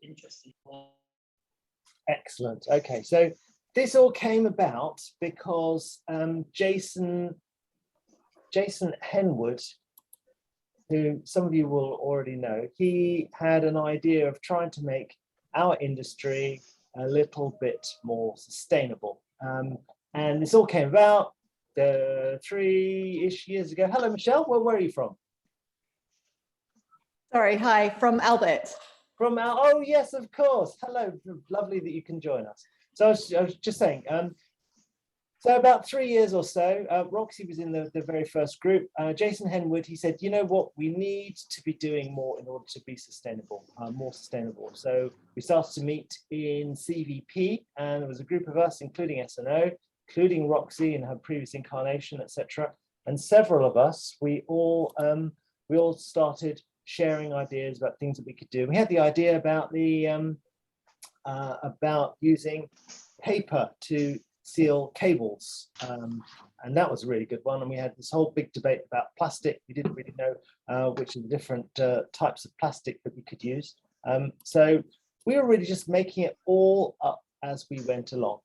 interesting. Excellent. Okay, so this all came about because Jason Henwood, who some of you will already know, he had an idea of trying to make our industry a little bit more sustainable. And this all came about 3-ish years ago. Hello, Michelle. Where are you from? Sorry, hi, from Albert. From oh yes, of course. Hello, lovely that you can join us. So I was just saying, so about 3 years or so, Roxy was in the very first group. Jason Henwood, he said, you know what, we need to be doing more in order to be sustainable, more sustainable. So we started to meet in CVP, and there was a group of us, including S&O, including Roxy in her previous incarnation, etc. And several of us, we all started sharing ideas about things that we could do. We had the idea about about using paper to seal cables, and that was a really good one. And we had this whole big debate about plastic. We didn't really know which of the different types of plastic that we could use. So we were really just making it all up as we went along.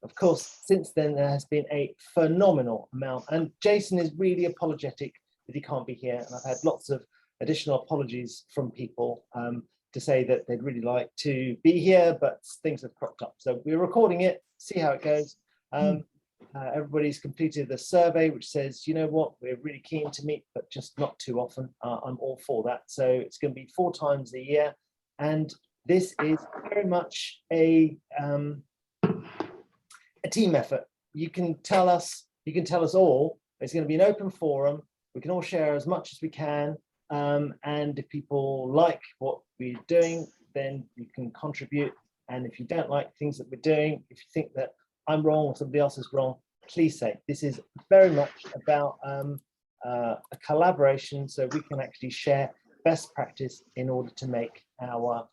Of course, since then there has been a phenomenal amount, and Jason is really apologetic that he can't be here. And I've had lots of additional apologies from people to say that they'd really like to be here, but things have cropped up. So we're recording it, see how it goes. Everybody's completed the survey, which says, you know what, we're really keen to meet, but just not too often. I'm all for that. So it's going to be 4 times a year. And this is very much a team effort. You can tell us all, it's going to be an open forum. We can all share as much as we can. And if people like what we're doing, then you can contribute. And if you don't like things that we're doing, if you think that I'm wrong or somebody else is wrong, please say. This is very much about a collaboration, so we can actually share best practice in order to make our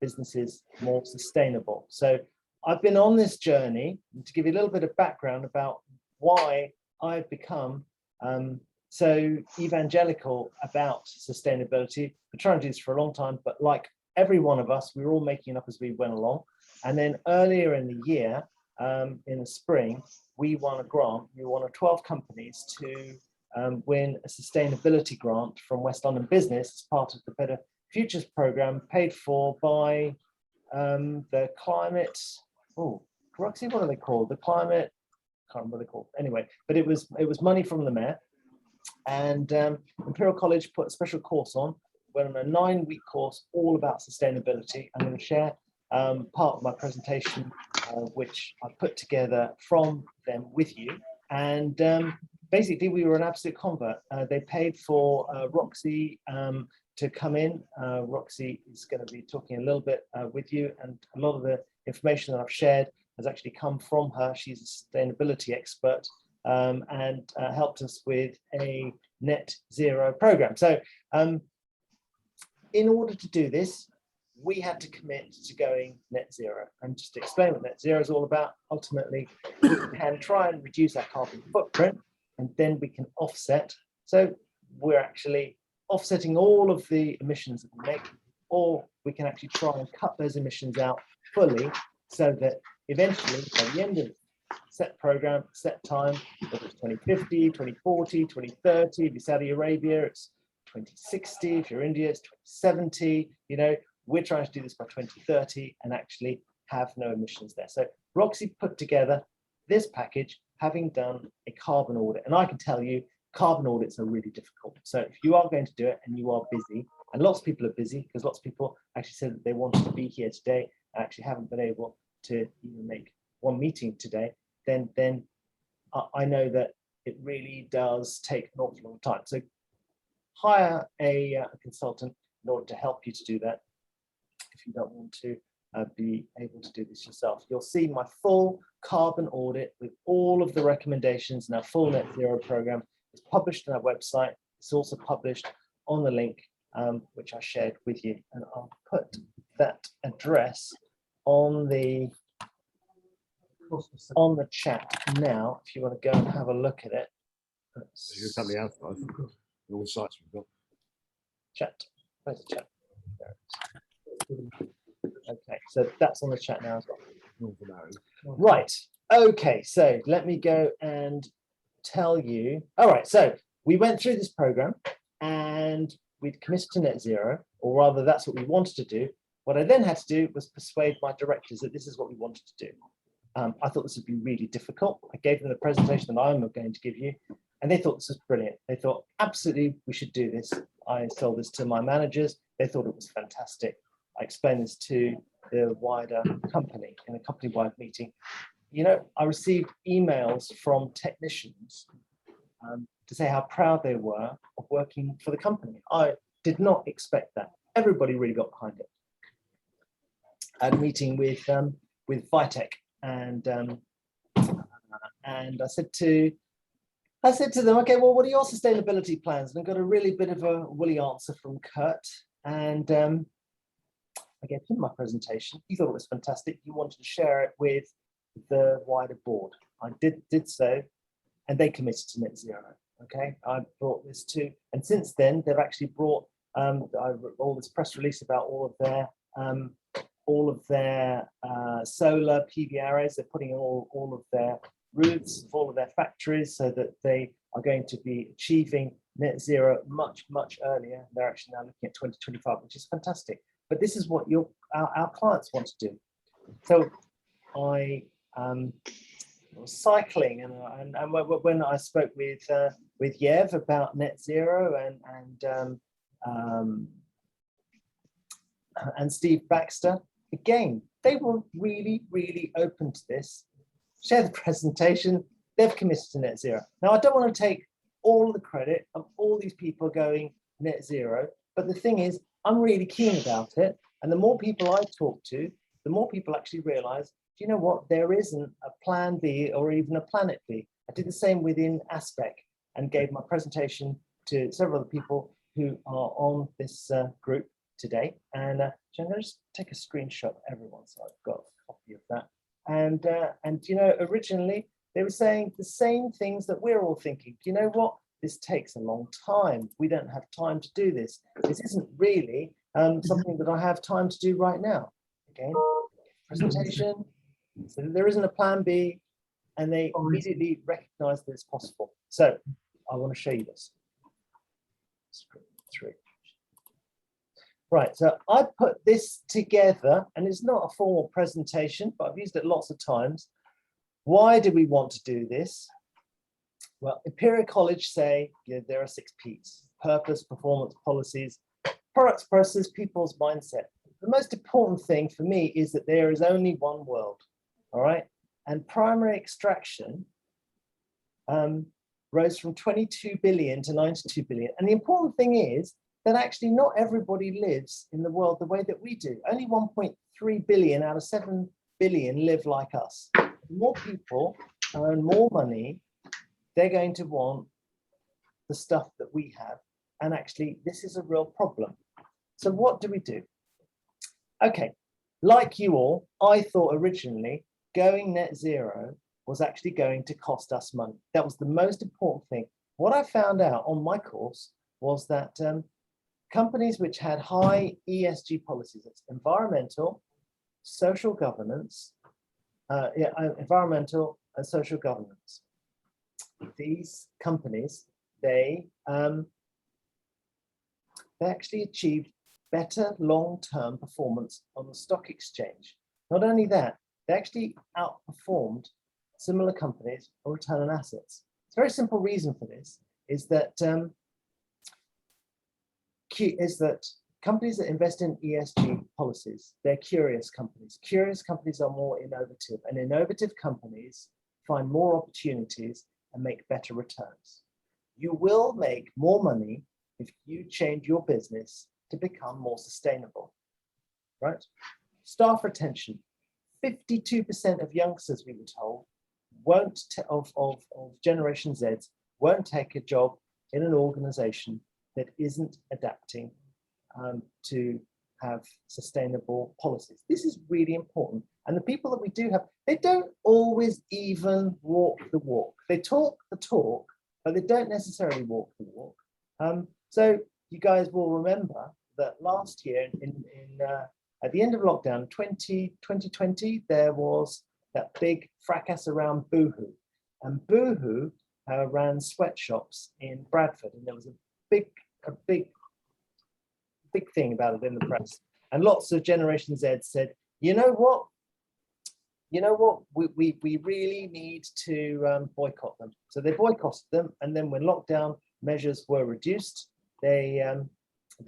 businesses more sustainable. So I've been on this journey, to give you a little bit of background about why I've become so evangelical about sustainability. We're trying to do this for a long time, but like every one of us, we were all making it up as we went along. And then earlier in the year, in the spring, we won a grant. We were one of 12 companies to win a sustainability grant from West London Business as part of the Better Futures program, paid for by the climate. Oh, Roxy, what are they called? The climate. Can't remember what they're called. Anyway, but it was money from the mayor. And Imperial College put a special course on. Went on a 9-week course all about sustainability. I'm going to share part of my presentation, which I put together from them with you. And basically, we were an absolute convert. They paid for Roxy to come in. Roxy is going to be talking a little bit with you, and a lot of the information that I've shared has actually come from her. She's a sustainability expert. And helped us with a net zero program. So in order to do this, we had to commit to going net zero. And just to explain what net zero is all about, ultimately, we can try and reduce our carbon footprint, and then we can offset. So we're actually offsetting all of the emissions that we make, or we can actually try and cut those emissions out fully, so that eventually, by the end of set program, set time, whether it's 2050, 2040, 2030, if you're Saudi Arabia, it's 2060, if you're India, it's 2070, you know, we're trying to do this by 2030 and actually have no emissions there. So Roxy put together this package, having done a carbon audit. And I can tell you, carbon audits are really difficult. So if you are going to do it and you are busy, and lots of people are busy, because lots of people actually said that they wanted to be here today, and actually haven't been able to even make one meeting today, then I know that it really does take an awful long time. So hire a consultant in order to help you to do that if you don't want to be able to do this yourself. You'll see my full carbon audit with all of the recommendations in our full net zero program. It's published on our website. It's also published on the link which I shared with you, and I'll put that address on the chat now if you want to go and have a look at it. You're coming out of all the sites we've got. Chat. Where's the chat? There it is. So that's on the chat now as well. Not for now. Right. Okay. So let me go and tell you. All right. So we went through this program and we'd committed to net zero, or rather, that's what we wanted to do. What I then had to do was persuade my directors that this is what we wanted to do. I thought this would be really difficult. I gave them the presentation that I'm going to give you, and they thought this was brilliant. They thought, absolutely, we should do this. I sold this to my managers. They thought it was fantastic. I explained this to the wider company in a company-wide meeting. You know, I received emails from technicians to say how proud they were of working for the company. I did not expect that. Everybody really got behind it. I had a meeting with Vitek, and I said to them, okay, well, what are your sustainability plans? And I got a really bit of a woolly answer from Kurt, and I gave him my presentation. He thought it was fantastic. He wanted to share it with the wider board. I did so, and they committed to net zero. Okay, I brought this to, and since then they've actually brought all this press release about all of their solar PV arrays. They're putting all of their roofs of all of their factories so that they are going to be achieving net zero much earlier. They're actually now looking at 2025, which is fantastic. But this is what our clients want to do. So I was cycling, and when I spoke with Yev about net zero and Steve Baxter, again, they were really open to this. Share the presentation. They've committed to net zero. Now, I don't want to take all the credit of all these people going net zero, but the thing is, I'm really keen about it. And the more people I talk to, the more people actually realize, do you know what? There isn't a plan B or even a planet B. I did the same within Aspec and gave my presentation to several other people who are on this group today. And so I'm going to just take a screenshot of everyone, so I've got a copy of that. And you know, originally they were saying the same things that we're all thinking. You know what? This takes a long time. We don't have time to do this. This isn't really something that I have time to do right now. Again, presentation. So there isn't a plan B, and they immediately recognize that it's possible. So I want to show you this. Screen 3. Right, so I put this together, and it's not a formal presentation, but I've used it lots of times. Why do we want to do this? Well, Imperial College say there are 6 Ps: purpose, performance, policies, products, processes, people's mindset. The most important thing for me is that there is only one world, all right? And primary extraction rose from 22 billion to 92 billion. And the important thing is that actually not everybody lives in the world the way that we do. Only 1.3 billion out of 7 billion live like us. The more people earn more money, they're going to want the stuff that we have. And actually, this is a real problem. So what do we do? Okay, like you all, I thought originally going net zero was actually going to cost us money. That was the most important thing. What I found out on my course was that companies which had high ESG policies, it's environmental, social governance, environmental and social governance. These companies, they actually achieved better long-term performance on the stock exchange. Not only that, they actually outperformed similar companies on return on assets. It's a very simple reason for this is that companies that invest in ESG policies, they're curious companies. Curious companies are more innovative, and innovative companies find more opportunities and make better returns. You will make more money if you change your business to become more sustainable, right? Staff retention. 52% of youngsters, we were told, of Generation Zs won't take a job in an organization that isn't adapting to have sustainable policies. This is really important. And the people that we do have, they don't always even walk the walk. They talk the talk, but they don't necessarily walk the walk. So you guys will remember that last year in at the end of lockdown 2020, there was that big fracas around Boohoo. And Boohoo ran sweatshops in Bradford, and there was a big thing about it in the press. And lots of Generation Z said, you know what, we really need to boycott them. So they boycotted them, and then when lockdown measures were reduced, they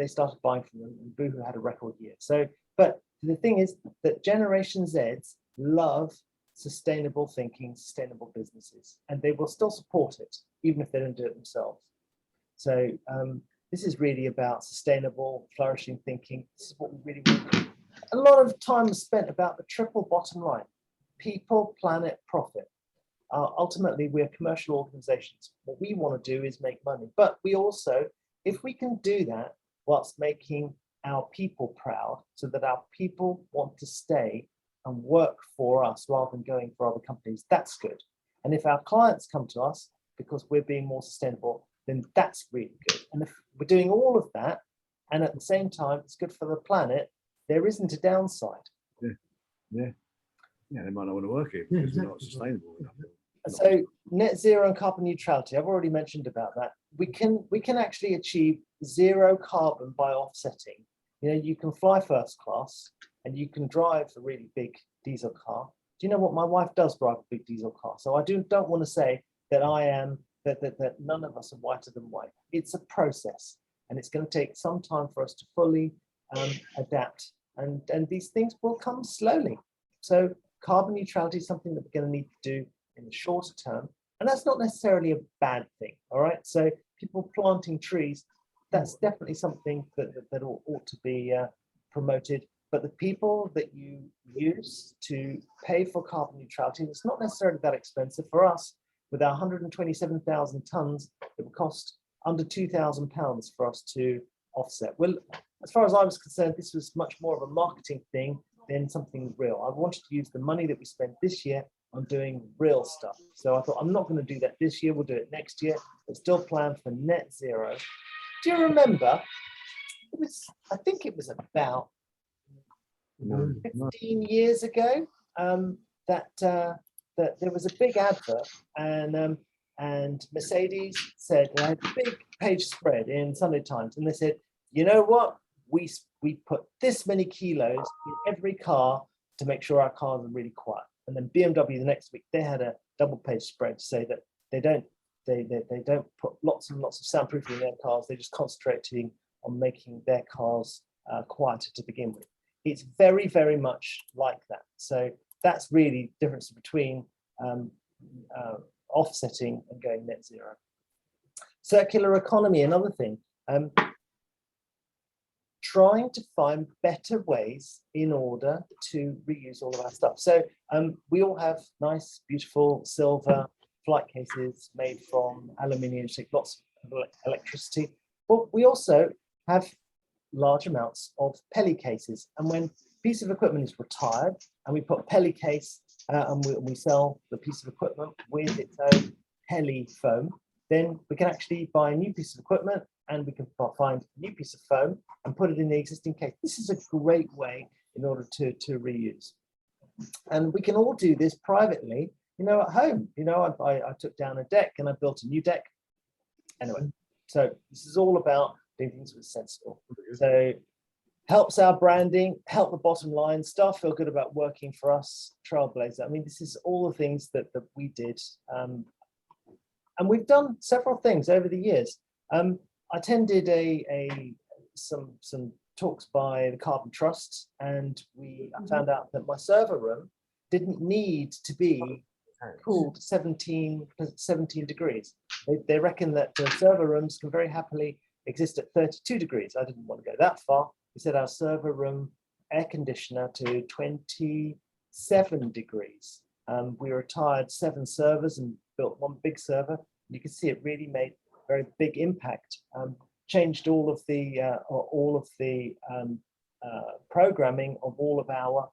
started buying from them, and Boohoo had a record year. So, but the thing is that Generation Zs love sustainable thinking, sustainable businesses, and they will still support it, even if they don't do it themselves. So this is really about sustainable, flourishing thinking. This is what we really want to do. A lot of time is spent about the triple bottom line: people, planet, profit. Ultimately, we're commercial organizations. What we want to do is make money, but we also, if we can do that whilst making our people proud, so that our people want to stay and work for us rather than going for other companies, that's good. And if our clients come to us because we're being more sustainable, then that's really good. And if we're doing all of that, and at the same time, it's good for the planet, there isn't a downside. Yeah, they might not want to work here because they're not sustainable enough. So net zero and carbon neutrality, I've already mentioned about that. We can actually achieve zero carbon by offsetting. You know, you can fly first class and you can drive a really big diesel car. Do you know what? My wife does drive a big diesel car. So I don't want to say that I am, that none of us are whiter than white. It's a process, and it's going to take some time for us to fully adapt. And these things will come slowly. So carbon neutrality is something that we're going to need to do in the shorter term. And that's not necessarily a bad thing. All right. So people planting trees, that's definitely something that ought to be promoted. But the people that you use to pay for carbon neutrality, it's not necessarily that expensive. For us, with our 127,000 tons, it would cost under £2,000 for us to offset. Well, as far as I was concerned, this was much more of a marketing thing than something real. I wanted to use the money that we spent this year on doing real stuff. So I thought, I'm not going to do that this year, we'll do it next year, but still plan for net zero. Do you remember, I think it was about 15 years ago, that there was a big advert, and Mercedes said, they had a big page spread in Sunday Times, and they said, you know what, we put this many kilos in every car to make sure our cars are really quiet. And then BMW the next week, they had a double page spread to say that they don't put lots and lots of soundproofing in their cars. They're just concentrating on making their cars quieter to begin with. It's very, very much like that. So that's really the difference between offsetting and going net zero. Circular economy, another thing. Trying to find better ways in order to reuse all of our stuff. So we all have nice, beautiful silver flight cases made from aluminium, take lots of electricity. But we also have large amounts of Pelly cases. And when a piece of equipment is retired and we put Pelly case and we sell the piece of equipment with its own Pelly foam, then we can actually buy a new piece of equipment and we can find a new piece of foam and put it in the existing case. This is a great way in order to reuse. And we can all do this privately, you know, at home. You know, I took down a deck and I built a new deck. Anyway, so this is all about doing things with sensible. So helps our branding, help the bottom line, staff feel good about working for us, Trailblazer. I mean, this is all the things that we did. And we've done several things over the years. I attended some talks by the Carbon Trust, and I found out that my server room didn't need to be cooled to 17 degrees. They reckon that the server rooms can very happily exist at 32 degrees. I didn't want to go that far. We set our server room air conditioner to 27 degrees. We retired 7 servers and built one big server. You can see it really made very big impact. Changed all of the programming of all of our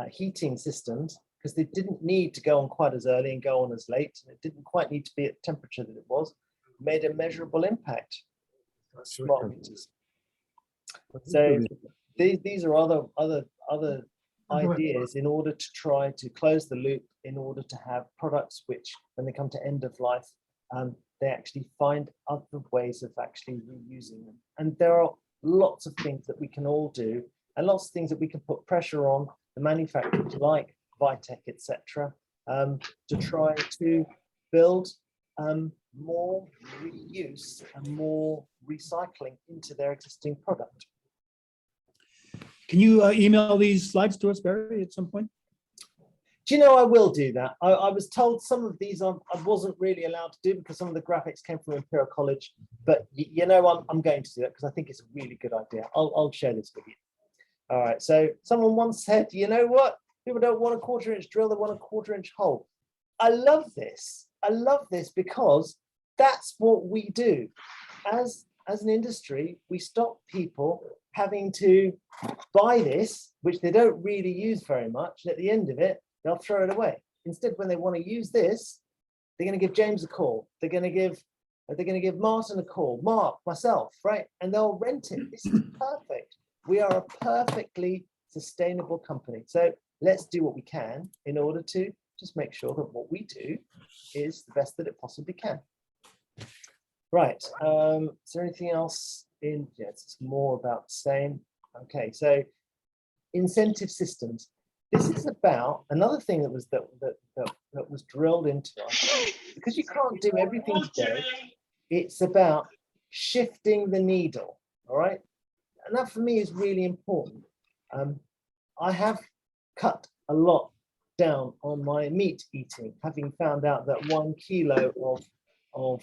heating systems, because they didn't need to go on quite as early and go on as late. And it didn't quite need to be at the temperature that it was. Made a measurable impact. Smart meters. So these are other ideas in order to try to close the loop, in order to have products which, when they come to end of life, they actually find other ways of actually reusing them. And there are lots of things that we can all do, and lots of things that we can put pressure on the manufacturers like Vitek, etc., to try to build more reuse and more recycling into their existing product. Can you email these slides to us, Barry, at some point? Do you know, I will do that. I was told some of these I wasn't really allowed to do because some of the graphics came from Imperial College, but you know, I'm going to do it because I think it's a really good idea. I'll share this with you. All right, so someone once said, you know what? People don't want a 1/4-inch drill, they want a 1/4-inch hole. I love this. I love this because that's what we do. As an industry, we stop people having to buy this, which they don't really use very much, and at the end of it, they'll throw it away. Instead, when they want to use this, they're going to give James a call. They're going to give Martin a call, Mark, myself, right? And they'll rent it. This is perfect. We are a perfectly sustainable company. So let's do what we can in order to just make sure that what we do is the best that it possibly can. Right. Is there anything else in? Yeah, it's more about the same. Okay, so incentive systems. This is about another thing that was drilled into us, because you can't do everything today. It's about shifting the needle. All right, and that for me is really important. I have cut a lot down on my meat eating, having found out that 1 kilo of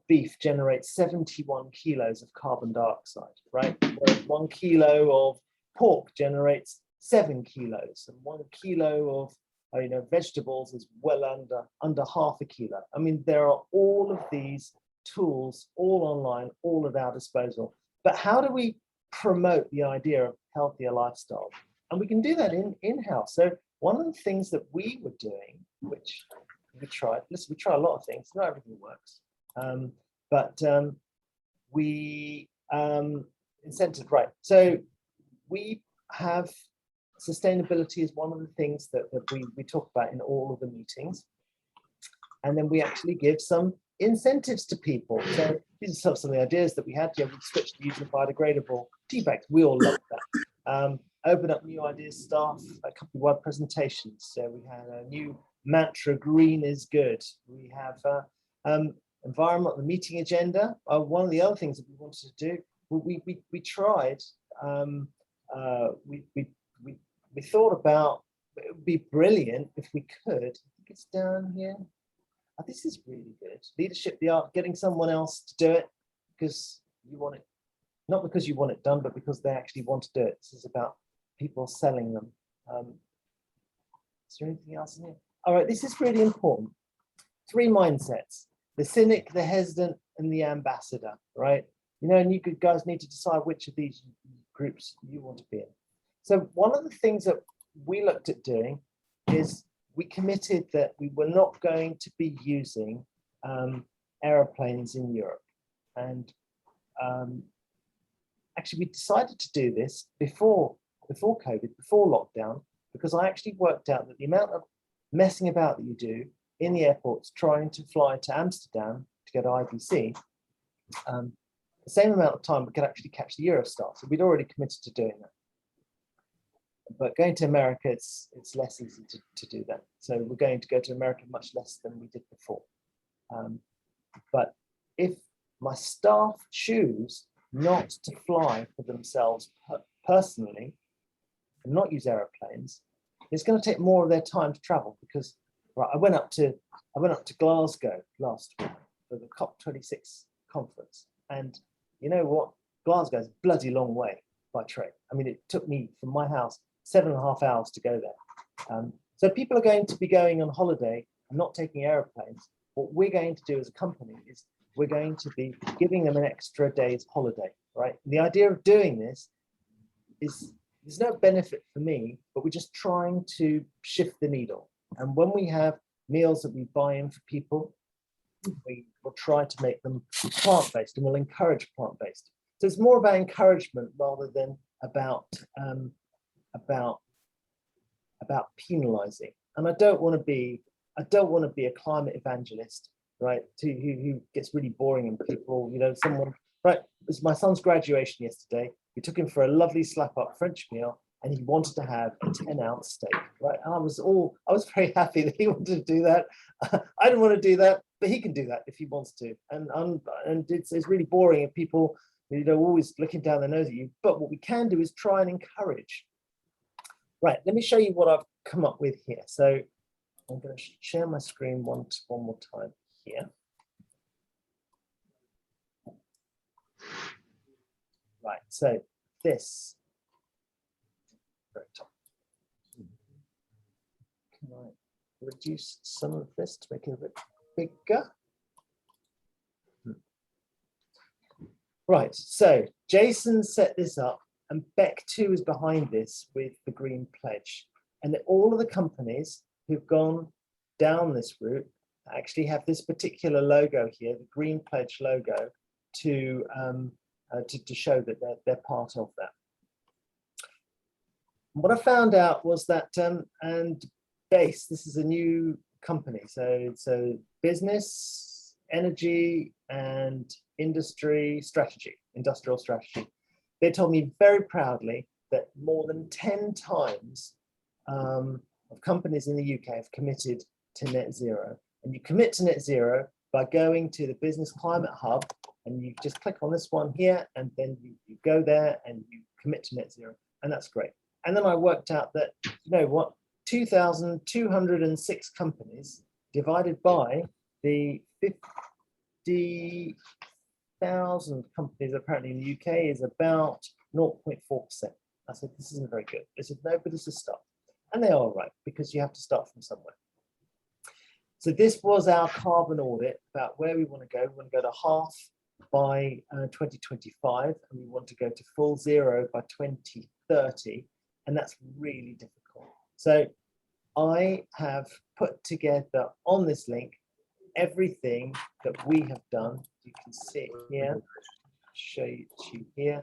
beef generates 71 kilos of carbon dioxide, right? Whereas 1 kilo of pork generates 7 kilos, and 1 kilo of vegetables is well under half a kilo. I mean, there are all of these tools, all online, all at our disposal. But how do we promote the idea of healthier lifestyle? And we can do that in-house. So one of the things that we were doing, which we tried, listen, we try a lot of things, not everything works. But we incentive, right? So we have sustainability is one of the things that we talk about in all of the meetings, and then we actually give some incentives to people. So these are some of the ideas that we had. Yeah, we switched to using biodegradable tea bags. We all love that. Open up new ideas, staff, a company-wide presentations. So we had a new mantra: green is good. We have environment, the meeting agenda. One of the other things that we wanted to do, we tried. We thought about, it would be brilliant if we could. I think it's down here. Oh, this is really good. Leadership, the art, getting someone else to do it because you want it, not because you want it done, but because they actually want to do it. This is about people selling them. Is there anything else in here? All right, this is really important. 3 mindsets: the cynic, the hesitant, and the ambassador, right? You know, and you guys need to decide which of these groups you want to be in. So one of the things that we looked at doing is we committed that we were not going to be using aeroplanes in Europe. And actually we decided to do this before COVID, before lockdown, because I actually worked out that the amount of messing about that you do in the airports trying to fly to Amsterdam to go to IBC, the same amount of time we could actually catch the Eurostar. So we'd already committed to doing that. But going to America, it's less easy to do that. So we're going to go to America much less than we did before. But if my staff choose not to fly for themselves personally and not use aeroplanes, it's going to take more of their time to travel, because right, I went up to Glasgow last week for the COP26 conference, and you know what? Glasgow is a bloody long way by train. I mean, it took me from my house 7.5 hours to go there. So people are going to be going on holiday and not taking airplanes. What we're going to do as a company is we're going to be giving them an extra day's holiday, right? The idea of doing this is there's no benefit for me, but we're just trying to shift the needle. And when we have meals that we buy in for people, we will try to make them plant-based, and we'll encourage plant-based. So it's more about encouragement rather than about penalizing. And I don't want to be a climate evangelist, right? Who gets really boring and people, right? It was my son's graduation yesterday. We took him for a lovely slap up French meal, and he wanted to have a 10-ounce steak, right? And I was very happy that he wanted to do that. I didn't want to do that, but he can do that if he wants to. And it's really boring if people, always looking down their nose at you. But what we can do is try and encourage. Right, let me show you what I've come up with here. So I'm going to share my screen one more time here. Right, so this. Very top. Can I reduce some of this to make it a bit bigger? Right, so Jason set this up, and Beck 2 is behind this with the Green Pledge. And all of the companies who've gone down this route actually have this particular logo here, the Green Pledge logo, to show that they're part of that. What I found out was that, and BASE, this is a new company, so business, energy, and industrial strategy. They told me very proudly that more than 10 times of companies in the UK have committed to net zero. And you commit to net zero by going to the Business Climate Hub, and you just click on this one here, and then you go there and you commit to net zero, and that's great. And then I worked out that, 2,206 companies divided by the 50,000 companies apparently in the UK is about 0.4%. I said, this isn't very good. They said, no, but it's a start. And they are right, because you have to start from somewhere. So this was our carbon audit about where we want to go. We want to go to half by 2025, and we want to go to full zero by 2030. And that's really difficult. So I have put together on this link everything that we have done. You can see it here. Show it to you here.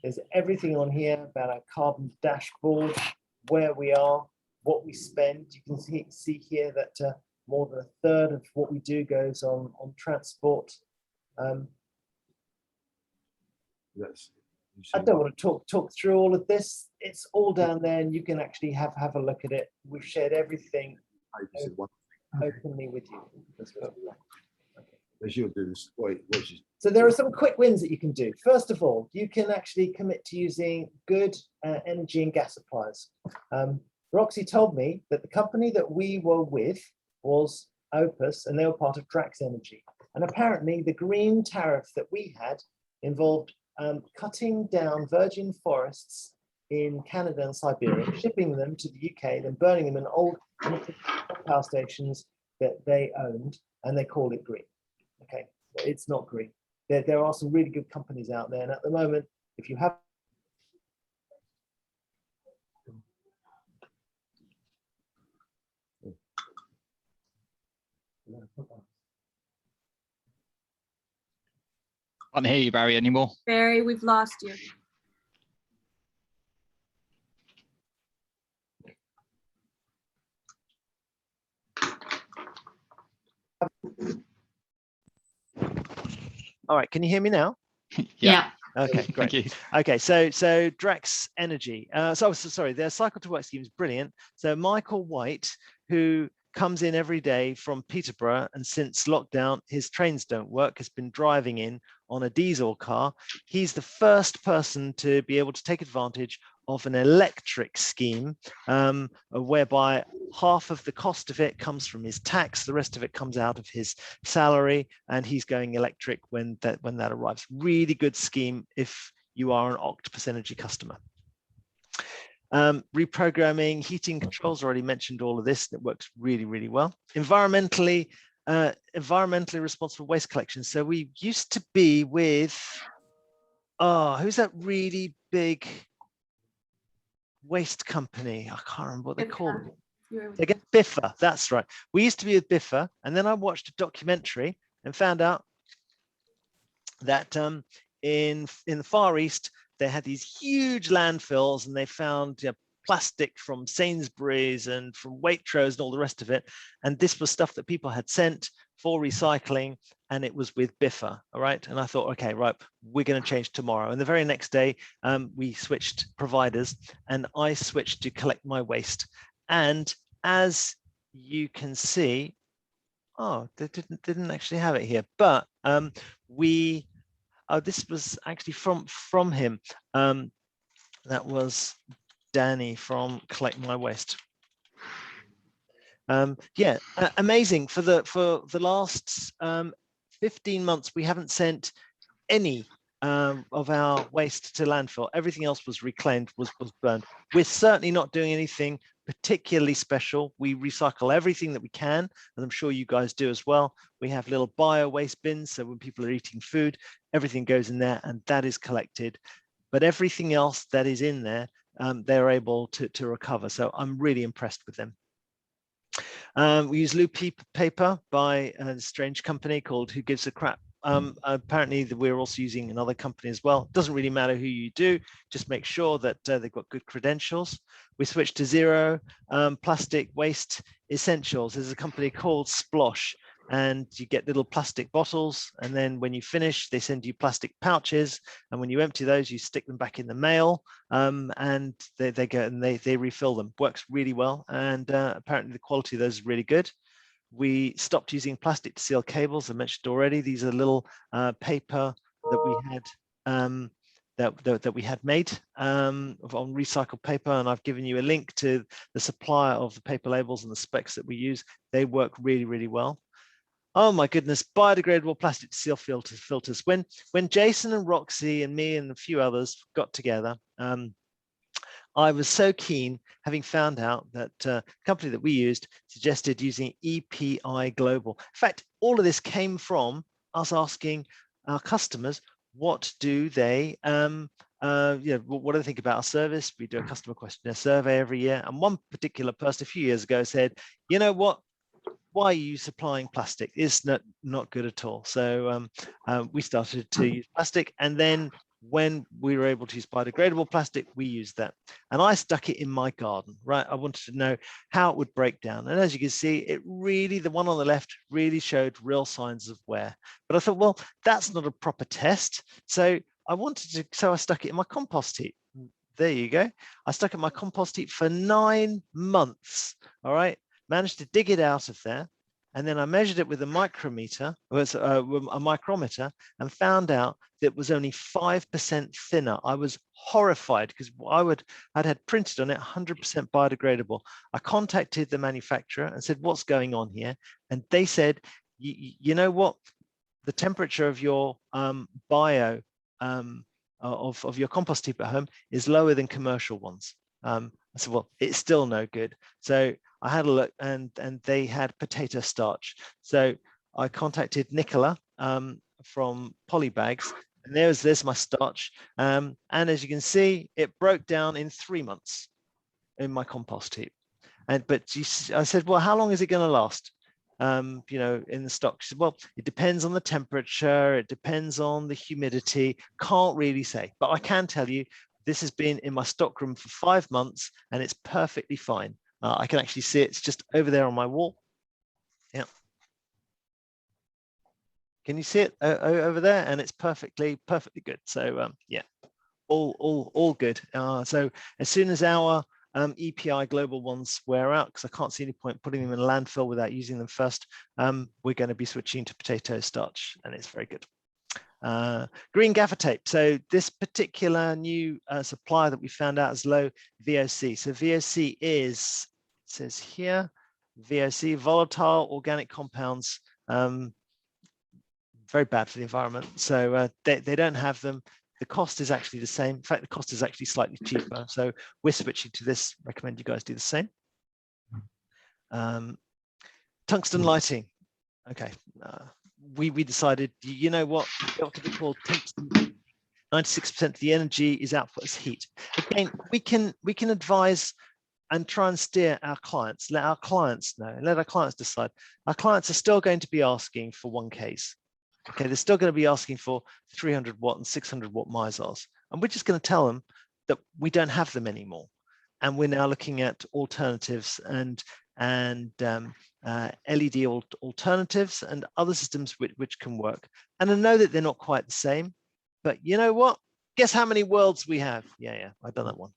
There's everything on here about our carbon dashboard, where we are, what we spend. You can see here that more than a third of what we do goes on transport. I don't want to talk through all of this. It's all down there, and you can actually have a look at it. We've shared everything openly with you. As you'll do this, so there are some quick wins that you can do. First of all, you can actually commit to using good energy and gas suppliers. Roxy told me that the company that we were with was Opus, and they were part of Drax Energy. And apparently the green tariff that we had involved cutting down virgin forests in Canada and Siberia, shipping them to the UK, then burning them in old power stations that they owned, and they called it green. Okay, it's not green. There are some really good companies out there, and at the moment, if you have Can't hear you, Barry, anymore. Barry, we've lost you. all right, can you hear me now? Yeah. Okay, great. Thank you. Okay, so Drax Energy. Sorry, their cycle to work scheme is brilliant. So Michael White, who comes in every day from Peterborough, and since lockdown, his trains don't work, has been driving in on a diesel car. He's the first person to be able to take advantage of an electric scheme, whereby half of the cost of it comes from his tax, the rest of it comes out of his salary, and he's going electric when that arrives. Really good scheme if you are an Octopus Energy customer. Reprogramming, heating controls, already mentioned all of this, and it works really, really well. Environmentally responsible waste collection. So we used to be with, who's that really big waste company? I can't remember what they're called. Again, Biffa, that's right. We used to be with Biffa, and then I watched a documentary and found out that in the Far East, they had these huge landfills, and they found plastic from Sainsbury's and from Waitrose and all the rest of it. And this was stuff that people had sent for recycling, and it was with Biffa. All right. And I thought, okay, right, we're going to change tomorrow. And the very next day, we switched providers, and I switched to Collect My Waste. And as you can see, oh, they didn't actually have it here, but this was actually from him. That was Danny from Collect My Waste. Yeah, amazing. For the last 15 months, we haven't sent any of our waste to landfill. Everything else was reclaimed, was burned. We're certainly not doing anything particularly special. We recycle everything that we can, and I'm sure you guys do as well. We have little bio waste bins, so when people are eating food, everything goes in there and that is collected. But everything else that is in there, they're able to recover. So I'm really impressed with them. We use Loop paper by a strange company called Who Gives a Crap. Apparently we're also using another company as well. Doesn't really matter who you do, just make sure that they've got good credentials. We switched to Xero plastic waste essentials. There's a company called Splosh, and you get little plastic bottles, and then when you finish, they send you plastic pouches, and when you empty those, you stick them back in the mail, and they go and they refill them. Works really well, and apparently the quality of those is really good. We stopped using plastic to seal cables. I mentioned already, these are little paper that we had that we had made on recycled paper, and I've given you a link to the supplier of the paper labels and the specs that we use. They work really, really well. Oh my goodness, biodegradable plastic to seal filters. When Jason and Roxy and me and a few others got together, I was so keen, having found out that the company that we used suggested using EPI Global. In fact, all of this came from us asking our customers, what do they, what do they think about our service? We do a customer questionnaire survey every year. And one particular person a few years ago said, you know what? Why are you supplying plastic? It's not good at all. So we started to use plastic, and then when we were able to use biodegradable plastic, we used that. And I stuck it in my garden, right? I wanted to know how it would break down. And as you can see, it really, the one on the left really showed real signs of wear. But I thought, well, that's not a proper test. So I stuck it in my compost heap. There you go. I stuck it in my compost heap for 9 months, all right? Managed to dig it out of there. And then I measured it with a micrometer, a micrometer, and found out that it was only 5% thinner. I was horrified because I'd had printed on it 100% biodegradable. I contacted the manufacturer and said, what's going on here? And they said, you know what? The temperature of your bio of your compost heap at home is lower than commercial ones. I said, well, it's still no good. So I had a look, and they had potato starch. So I contacted Nicola from Polybags, and there's my starch. And as you can see, it broke down in 3 months in my compost heap. But I said, well, how long is it going to last? In the stock? She said, well, it depends on the temperature, it depends on the humidity. Can't really say, but I can tell you this has been in my stockroom for 5 months, and it's perfectly fine. I can actually see it's just over there on my wall. Yeah. Can you see it over there? And it's perfectly good. So yeah, all good. So as soon as our EPI Global ones wear out, because I can't see any point putting them in a landfill without using them first, we're going to be switching to potato starch, and it's very good. Green gaffer tape. So this particular new supplier that we found out is low VOC. So VOC is, it says here, VOC, volatile organic compounds, very bad for the environment. So they don't have them. The cost is actually the same. In fact, the cost is actually slightly cheaper. So we're switching to this. Recommend you guys do the same. Tungsten lighting. Okay. We decided, you know what, it ought to be called tungsten. 96% of the energy is output as heat. Again, we can advise and try and steer our clients, let our clients know, let our clients decide. Our clients are still going to be asking for 1Ks. Okay, they're still going to be asking for 300 watt and 600 watt misers. And we're just going to tell them that we don't have them anymore. And we're now looking at alternatives and LED alternatives and other systems which can work. And I know that they're not quite the same, but you know what? Guess how many worlds we have? Yeah, I've done that one.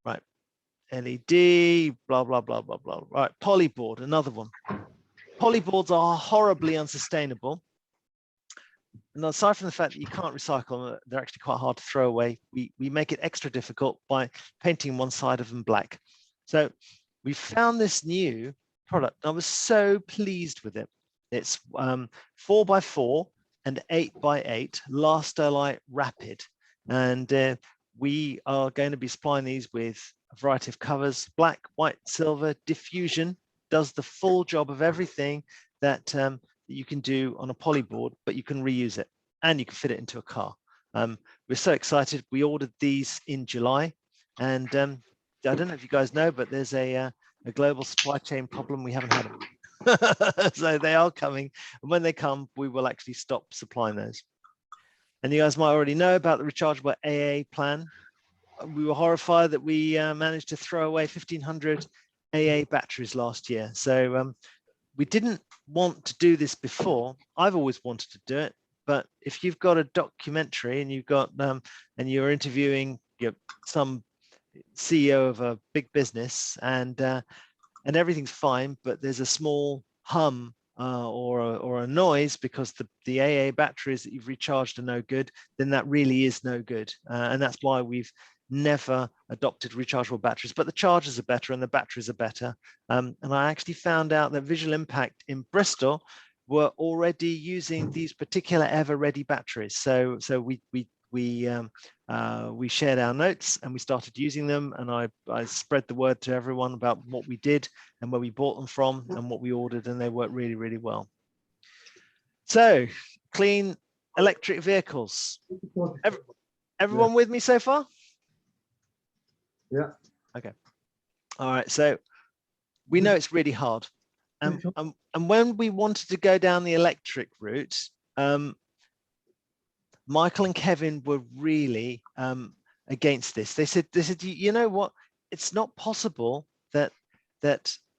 Right, LED, blah, blah, blah, blah, blah. Right, polyboard, another one. Polyboards are horribly unsustainable. And aside from the fact that you can't recycle them, they're actually quite hard to throw away. We make it extra difficult by painting one side of them black. So we found this new product. I was so pleased with it. It's 4x4 and 8x8 Lasterlite Rapid. And we are going to be supplying these with a variety of covers: black, white, silver. Diffusion does the full job of everything that you can do on a polyboard, but you can reuse it and you can fit it into a car. We're so excited. We ordered these in July, and I don't know if you guys know, but there's a global supply chain problem. We haven't had them. So they are coming, and when they come, we will actually stop supplying those. And you guys might already know about the rechargeable AA plan. We were horrified that we managed to throw away 1,500 AA batteries last year. So we didn't want to do this before. I've always wanted to do it, but if you've got a documentary and you've got and you're interviewing some CEO of a big business and everything's fine, but there's a small hum or a noise because the AA batteries that you've recharged are no good, then that really is no good. And that's why we've never adopted rechargeable batteries, but the chargers are better and the batteries are better. And I actually found out that Visual Impact in Bristol were already using these particular Ever-Ready batteries. So we shared our notes and we started using them, and I spread the word to everyone about what we did and where we bought them from and what we ordered, and they worked really, really well. So clean electric vehicles. Everyone with me so far? Yeah. Okay. All right. So we know it's really hard. And when we wanted to go down the electric route, Michael and Kevin were really against this. They said, you know what? It's not possible that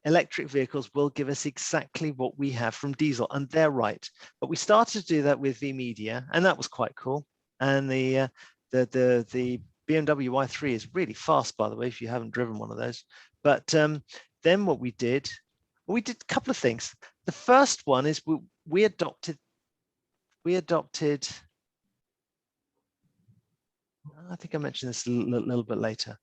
electric vehicles will give us exactly what we have from diesel, and they're right. But we started to do that with VMedia, and that was quite cool. And the BMW i3 is really fast, by the way, if you haven't driven one of those. But then what we did a couple of things. The first one is we adopted. I think I mentioned this a little bit later.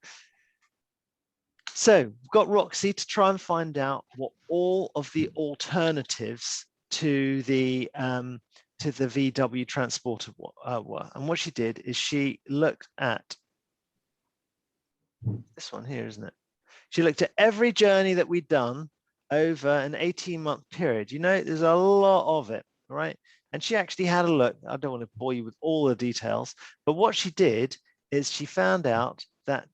So we've got Roxy to try and find out what all of the alternatives to the VW Transporter were. And what she did is she looked at this one here, isn't it? She looked at every journey that we'd done over an 18-month period. You know, there's a lot of it, right? And she actually had a look. I don't want to bore you with all the details, but what she did is she found out that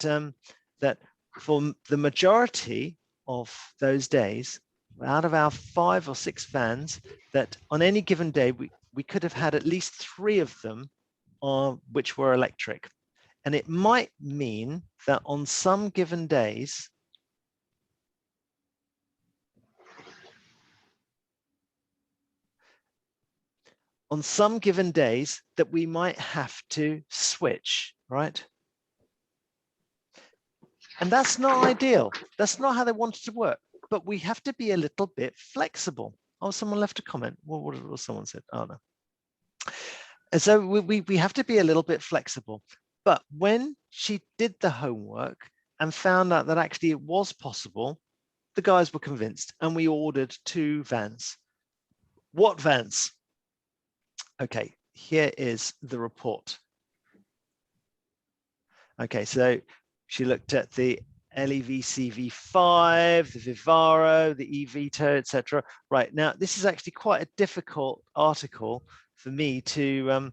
that for the majority of those days, out of our 5 or 6 vans, that on any given day we could have had at least 3 of them which were electric. And it might mean that on some given days, that we might have to switch, right? And that's not ideal. That's not how they want it to work. But we have to be a little bit flexible. Oh, someone left a comment. What someone said? Oh, no. And so we have to be a little bit flexible. But when she did the homework and found out that actually it was possible, the guys were convinced, and we ordered 2 vans. What vans? Okay, here is the report. Okay, so she looked at the LEV CV5, the Vivaro, the eVito, etc. Right, now this is actually quite a difficult article for me to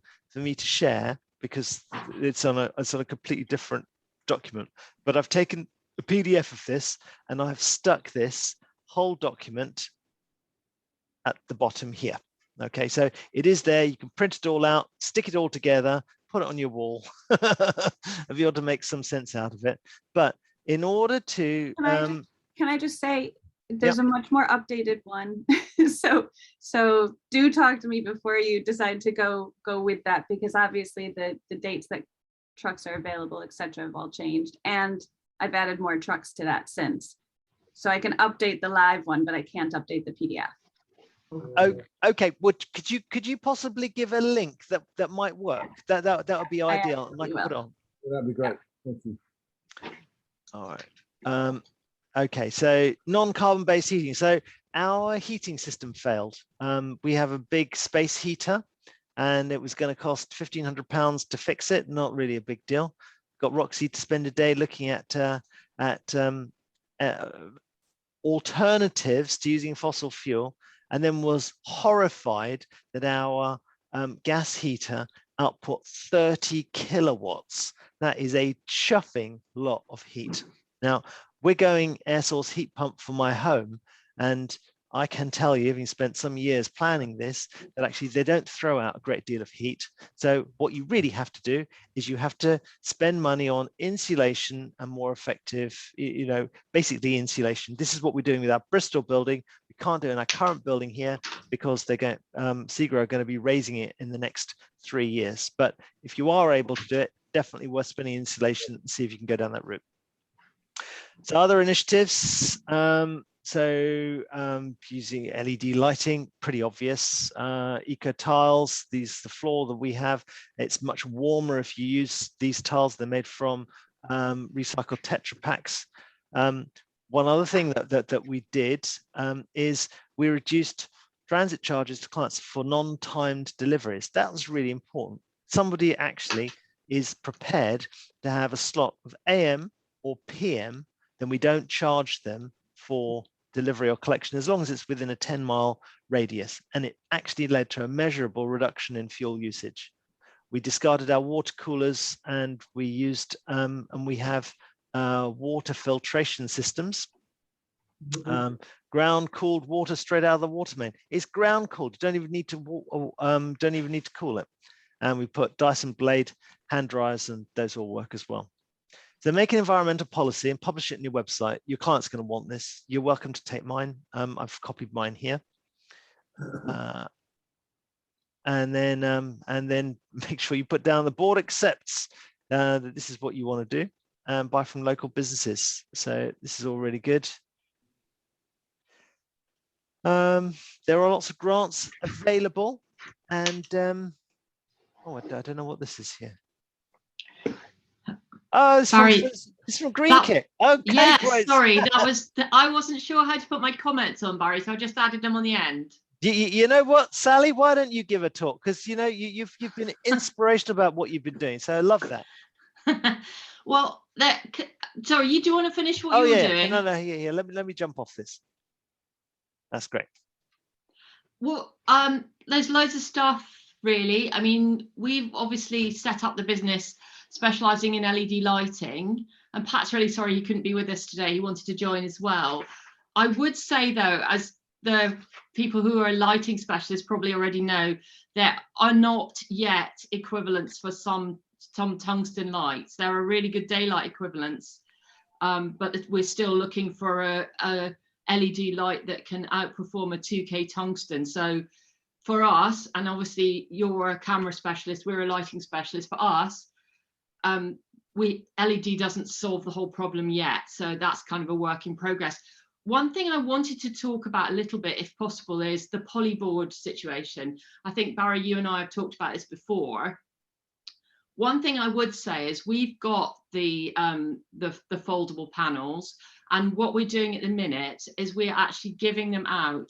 share, because it's on a completely different document. But I've taken a PDF of this and I've stuck this whole document at the bottom here. Okay, so it is there. You can print it all out, stick it all together, put it on your wall, and be able to make some sense out of it. But in order to, Can I just say, there's a much more updated one. so do talk to me before you decide to go with that, because obviously the dates that trucks are available, etc., have all changed, and I've added more trucks to that since. So I can update the live one, but I can't update the PDF. okay, could you possibly give a link that might work? That would be ideal, and I can put it on. That'd be great. Thank you. All right. Okay, so non-carbon based heating. So our heating system failed. We have a big space heater, and it was going to cost £1,500 to fix it. Not really a big deal. Got Roxy to spend a day looking at alternatives to using fossil fuel, and then was horrified that our gas heater output 30 kilowatts. That is a chuffing lot of heat. Now, we're going air source heat pump for my home, and I can tell you, having spent some years planning this, that actually they don't throw out a great deal of heat. So what you really have to do is you have to spend money on insulation and more effective, basically insulation. This is what we're doing with our Bristol building. We can't do it in our current building here because they're going, Xero are going to be raising it in the next 3 years. But if you are able to do it, definitely worth spending insulation and see if you can go down that route. So other initiatives. Using LED lighting, pretty obvious. Eco tiles, the floor that we have, it's much warmer if you use these tiles. They're made from recycled Tetra Packs. One other thing that we did is we reduced transit charges to clients for non-timed deliveries. That was really important. Somebody actually is prepared to have a slot of AM or PM, then we don't charge them for delivery or collection as long as it's within a 10-mile radius. And it actually led to a measurable reduction in fuel usage. We discarded our water coolers, and we used and we have water filtration systems. Ground cooled water straight out of the water main. It's ground cooled. You don't even need to cool it. And we put Dyson blade hand dryers, and those all work as well. So make an environmental policy and publish it on your website. Your client's going to want this. You're welcome to take mine. I've copied mine here. And then make sure you put down the board accepts that this is what you want to do, and buy from local businesses. So this is all really good. There are lots of grants available, and I don't know what this is here. Oh, it's from Green Kit. Okay, yes, great. Sorry, I wasn't sure how to put my comments on, Barry, so I just added them on the end. You know what, Sally? Why don't you give a talk? Because you've been inspirational about what you've been doing, so I love that. Well, sorry, you do want to finish what you're doing? No, yeah. Let me jump off this. That's great. Well, there's loads of stuff, really. I mean, we've obviously set up the business specializing in LED lighting, and Pat's really sorry he couldn't be with us today. He wanted to join as well. I would say, though, as the people who are lighting specialists probably already know, there are not yet equivalents for some tungsten lights. There are really good daylight equivalents, but we're still looking for a LED light that can outperform a 2K tungsten. So for us, and obviously you're a camera specialist, we're a lighting specialist, for us, LED doesn't solve the whole problem yet. So that's kind of a work in progress. One thing I wanted to talk about a little bit, if possible, is the polyboard situation. I think, Barry, you and I have talked about this before. One thing I would say is we've got the foldable panels, and what we're doing at the minute is we're actually giving them out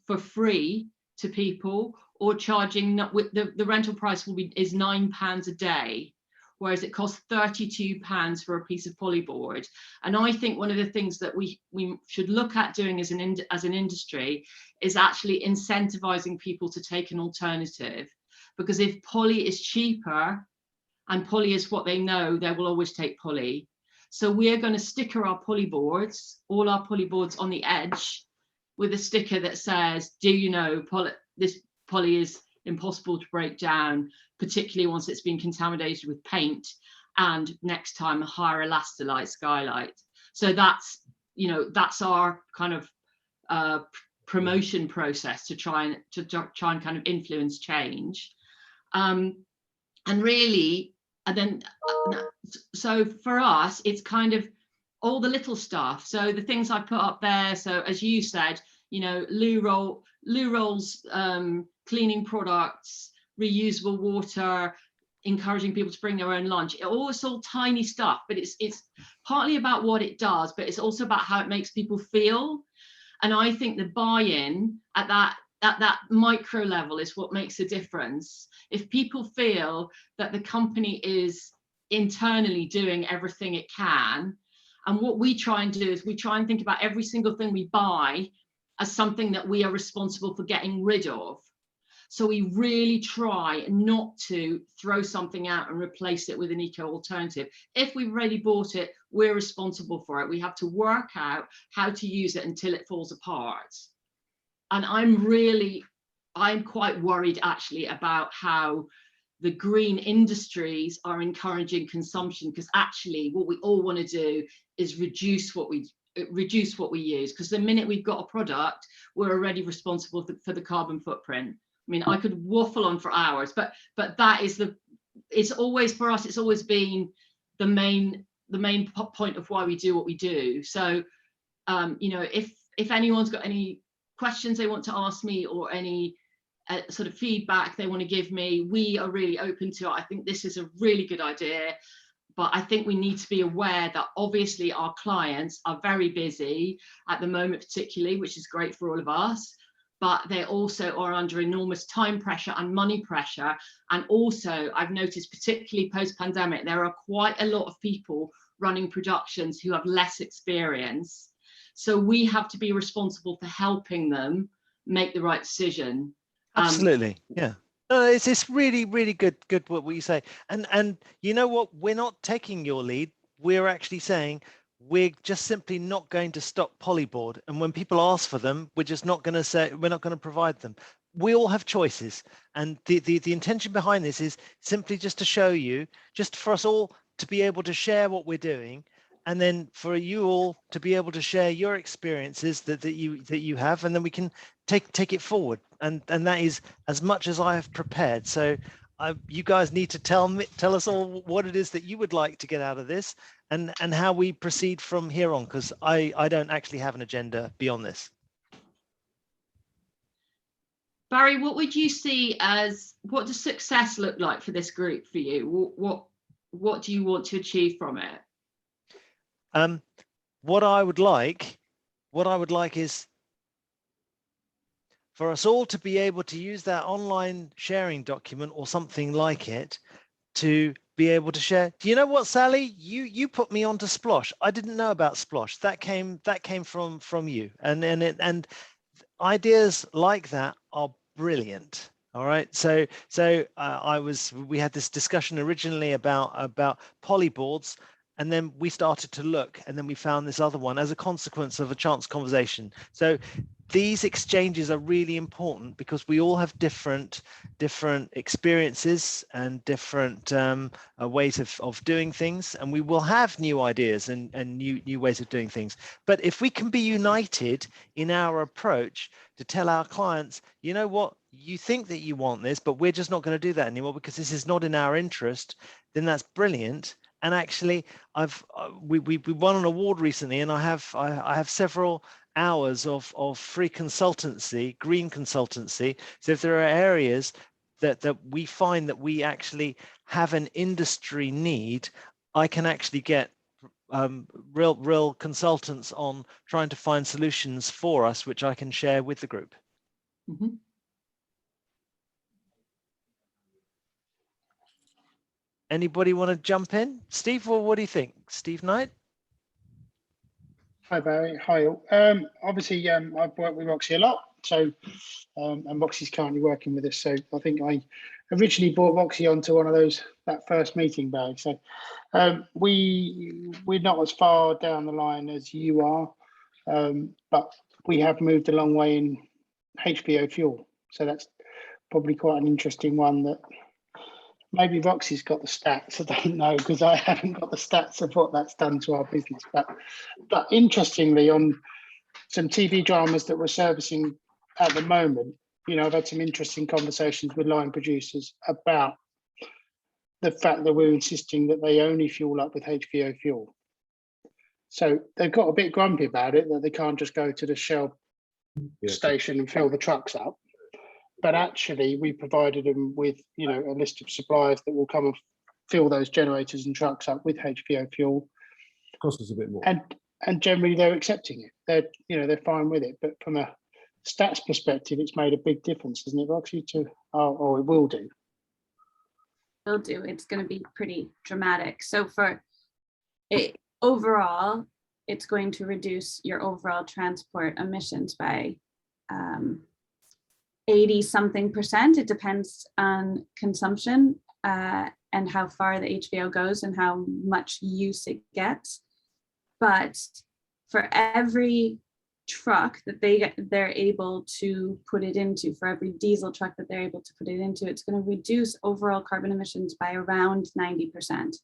for free to people, or charging the rental price is £9 a day, whereas it costs £32 for a piece of polyboard. And I think one of the things that we should look at doing as an industry is actually incentivizing people to take an alternative, because if poly is cheaper and poly is what they know, they will always take poly. So we're going to sticker our polyboards, all our polyboards, on the edge with a sticker that says, do you know this poly is impossible to break down, particularly once it's been contaminated with paint, and next time a higher elastomeric skylight. So that's, you know, that's our kind of promotion process to try and kind of influence change. And really, and then so for us, it's kind of all the little stuff. So the things I put up there, so as you said, you know, loo rolls, cleaning products, reusable water, encouraging people to bring their own lunch. It's all tiny stuff, but it's partly about what it does, but it's also about how it makes people feel. And I think the buy-in at that micro level is what makes a difference. If people feel that the company is internally doing everything it can, and what we try and do is we try and think about every single thing we buy as something that we are responsible for getting rid of. So we really try not to throw something out and replace it with an eco alternative. If we've already bought it, we're responsible for it. We have to work out how to use it until it falls apart. And I'm quite worried actually about how the green industries are encouraging consumption, because actually what we all want to do is reduce what we use, because the minute we've got a product, we're already responsible for the carbon footprint. I mean, I could waffle on for hours, but that is it's always, for us, it's always been the main point of why we do what we do. So, you know, if anyone's got any questions they want to ask me, or any sort of feedback they want to give me, we are really open to it. I think this is a really good idea, but I think we need to be aware that obviously our clients are very busy at the moment, particularly, which is great for all of us. But they also are under enormous time pressure and money pressure. And also, I've noticed, particularly post-pandemic, there are quite a lot of people running productions who have less experience. So we have to be responsible for helping them make the right decision. Absolutely, yeah. No, it's really, really good what you say. And you know what? We're not taking your lead. We're actually saying, we're just simply not going to stock polyboard, and when people ask for them, we're just not going to say, we're not going to provide them. We all have choices, and the intention behind this is simply just to show you, just for us all to be able to share what we're doing, and then for you all to be able to share your experiences that you have, and then we can take it forward. And that is as much as I have prepared. So you guys need to tell us all what it is that you would like to get out of this, and how we proceed from here on, because I don't actually have an agenda beyond this. Barry, what would you see as, what does success look like for this group for you? What do you want to achieve from it? What I would like is for us all to be able to use that online sharing document or something like it to be able to share. Do you know what, Sally? You put me onto Splosh. I didn't know about Splosh. That came from you. And ideas like that are brilliant. All right. So we had this discussion originally about polyboards, and then we started to look, and then we found this other one as a consequence of a chance conversation. So these exchanges are really important, because we all have different experiences and different ways of doing things, and we will have new ideas and new ways of doing things. But if we can be united in our approach to tell our clients, you know what, you think that you want this, but we're just not going to do that anymore because this is not in our interest, then that's brilliant. And actually, we won an award recently, and I have several hours of free consultancy, green consultancy. So if there are areas that we find that we actually have an industry need, I can actually get real consultants on trying to find solutions for us, which I can share with the group. Mm-hmm. Anybody want to jump in? Steve, well, what do you think? Steve Knight? Hi, Barry. Hi, all. Obviously, I've worked with Roxy a lot, so and Roxy's currently working with us. So I think I originally brought Roxy onto one of that first meeting, Barry. So we're not as far down the line as you are, but we have moved a long way in HPO fuel. So probably quite an interesting one that maybe Roxy's got the stats. I don't know, because I haven't got the stats of what that's done to our business. But interestingly, on some TV dramas that we're servicing at the moment, you know, I've had some interesting conversations with line producers about the fact that we're insisting that they only fuel up with HVO fuel. So they've got a bit grumpy about it, that they can't just go to the Shell station and fill the trucks up. But actually, we provided them with, you know, a list of suppliers that will come and fill those generators and trucks up with HVO fuel. Costs us a bit more. And generally, they're accepting it. They're fine with it. But from a stats perspective, it's made a big difference, isn't it, Roxy? Or it will do. Will do. It's going to be pretty dramatic. So for it overall, it's going to reduce your overall transport emissions by 80-something%. It depends on consumption and how far the HVO goes and how much use it gets. But for every truck that they're able to put it into, for every diesel truck that they're able to put it into, it's going to reduce overall carbon emissions by around 90%.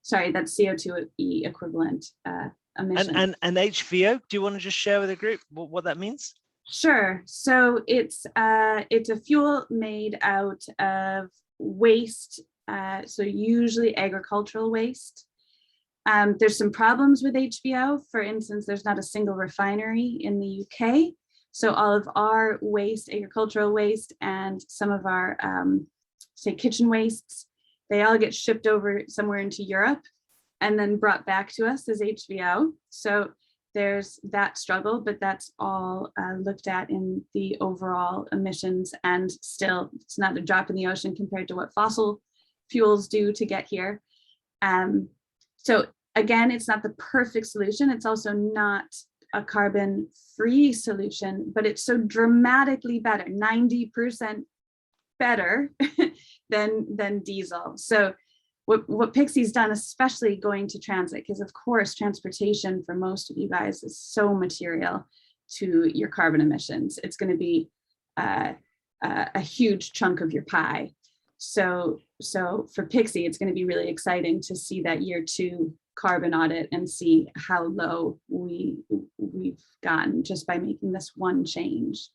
Sorry, that's CO2 equivalent emissions. And HVO, do you want to just share with the group what that means? Sure. So it's a fuel made out of waste, so usually agricultural waste. There's some problems with HVO. For instance, there's not a single refinery in the UK. So all of our waste, agricultural waste, and some of our, say, kitchen wastes, they all get shipped over somewhere into Europe and then brought back to us as HVO. So there's that struggle, but that's all looked at in the overall emissions, and still it's not a drop in the ocean compared to what fossil fuels do to get here. So again, it's not the perfect solution. It's also not a carbon-free solution, but it's so dramatically better, 90% better than diesel. So what Pixie's done, especially going to transit, because of course transportation for most of you guys is so material to your carbon emissions. It's going to be a huge chunk of your pie. So for Pixie, it's going to be really exciting to see that year 2 carbon audit and see how low we've gotten just by making this one change.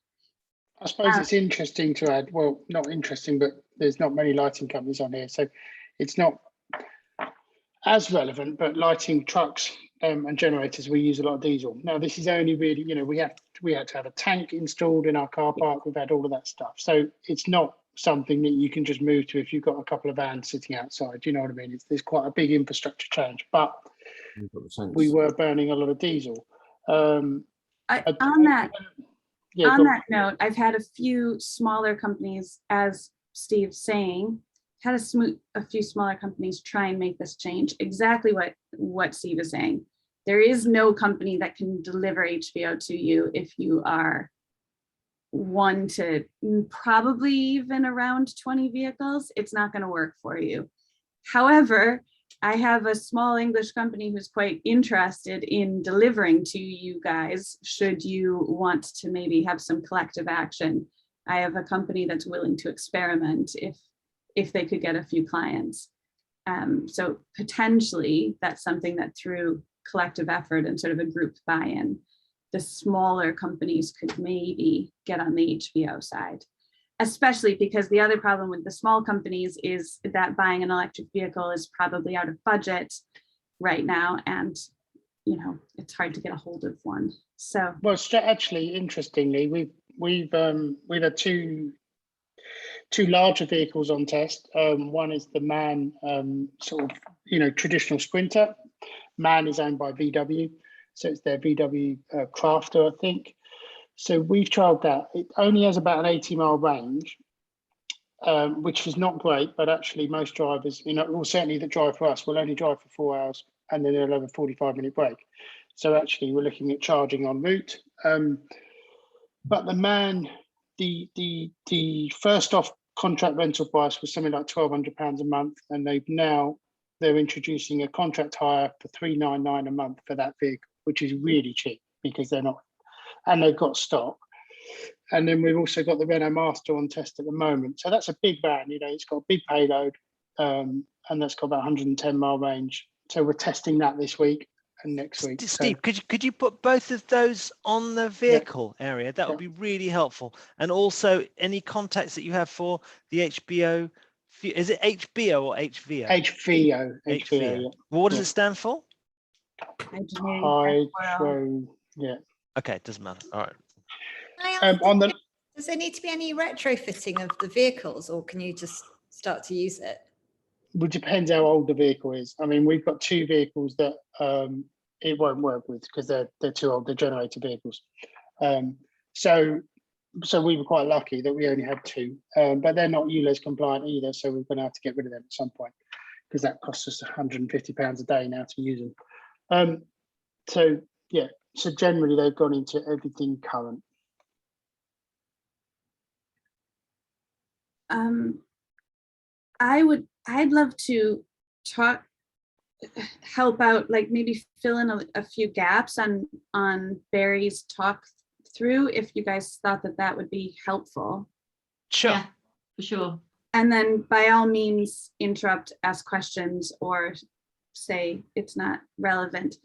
I suppose it's interesting to add, well, not interesting, but there's not many lighting companies on here, so it's not as relevant, but lighting trucks and generators, we use a lot of diesel. Now, this is only really, you know, we had to have a tank installed in our car park. We've had all of that stuff. So it's not something that you can just move to if you've got a couple of vans sitting outside. You know what I mean? There's quite a big infrastructure change, but we were burning a lot of diesel. On that note, I've had a few smaller companies, as Steve's saying, had a few smaller companies try and make this change. Exactly what Steve is saying. There is no company that can deliver HVO to you if you are 1 to probably even around 20 vehicles. It's not going to work for you. However, I have a small English company who's quite interested in delivering to you guys should you want to maybe have some collective action. I have a company that's willing to experiment if they could get a few clients. So potentially that's something that through collective effort and sort of a group buy-in, the smaller companies could maybe get on the HVO side, especially because the other problem with the small companies is that buying an electric vehicle is probably out of budget right now. And, you know, it's hard to get a hold of one. So, well, actually, interestingly, we've had two larger vehicles on test. One is the MAN sort of, you know, traditional Sprinter. MAN is owned by VW, so it's their VW Crafter, I think. So we've trialed that. It only has about an 80-mile range, which is not great, but actually most drivers, you know, well, certainly that drive for us, will only drive for 4 hours and then they'll have a 45-minute break. So actually we're looking at charging en route. But the MAN, the first off contract rental price was something like £1,200 a month, and they're introducing a contract hire for $399 a month for that vehicle, which is really cheap because they're not, and they've got stock. And then we've also got the Renault Master on test at the moment. So that's a big van, you know, it's got a big payload, and that's got about 110-mile range. So we're testing that this week and next week. Steve, So, could you put both of those on the vehicle area? That would be really helpful. And also any contacts that you have for the HBO. Is it HBO or HVO? HVO. HVO. Yeah. Well, what does Yeah. it stand for? Hydro, yeah. Okay, it doesn't matter. All right. On the Does there need to be any retrofitting of the vehicles, or can you just start to use it? Well, depends how old the vehicle is. I mean, we've got 2 vehicles that it won't work with because they're too old. They're generator vehicles. So we were quite lucky that we only had 2, but they're not ULEZ compliant either. So we're going to have to get rid of them at some point because that costs us £150 a day now to use them. So yeah, so generally they've gone into everything current. I'd love to help out, like maybe fill in a few gaps on Barry's talk through, if you guys thought that would be helpful. Sure. Yeah, for sure. And then by all means, interrupt, ask questions, or say it's not relevant.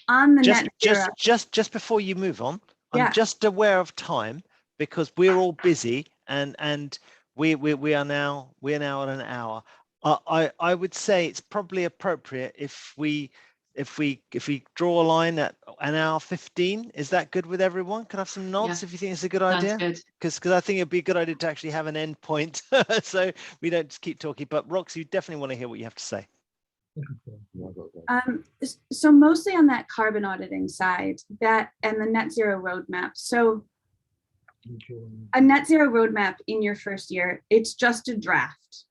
On the net zero, Just before you move on, Yeah. I'm just aware of time because we're all busy and we are now at an hour. I would say it's probably appropriate if we draw a line at an hour 15. Is that good with everyone? Can I have some nods if you think it's a good idea? Sounds good. Because I think it'd be a good idea to actually have an end point so we don't just keep talking. But Roxy, you definitely want to hear what you have to say. So mostly on that carbon auditing side, that and the net zero roadmap. So a net zero roadmap in your first year, it's just a draft.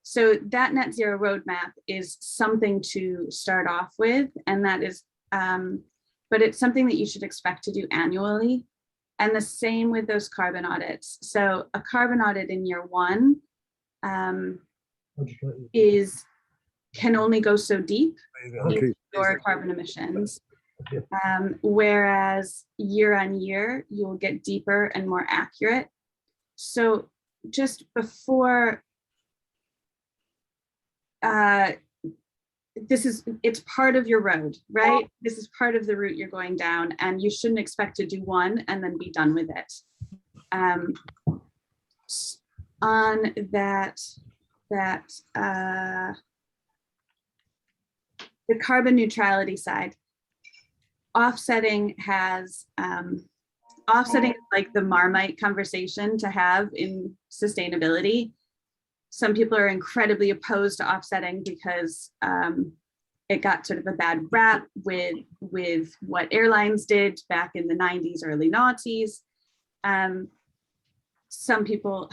So that net zero roadmap is something to start off with, and that is, but it's something that you should expect to do annually. And the same with those carbon audits. So a carbon audit in year 1 can only go so deep in your carbon emissions. Whereas year on year, you will get deeper and more accurate. So just before, it's part of your road, right? This is part of the route you're going down, and you shouldn't expect to do one and then be done with it. On the carbon neutrality side, offsetting is like the Marmite conversation to have in sustainability. Some people are incredibly opposed to offsetting because it got sort of a bad rap with what airlines did back in the 90s, early noughties. Some people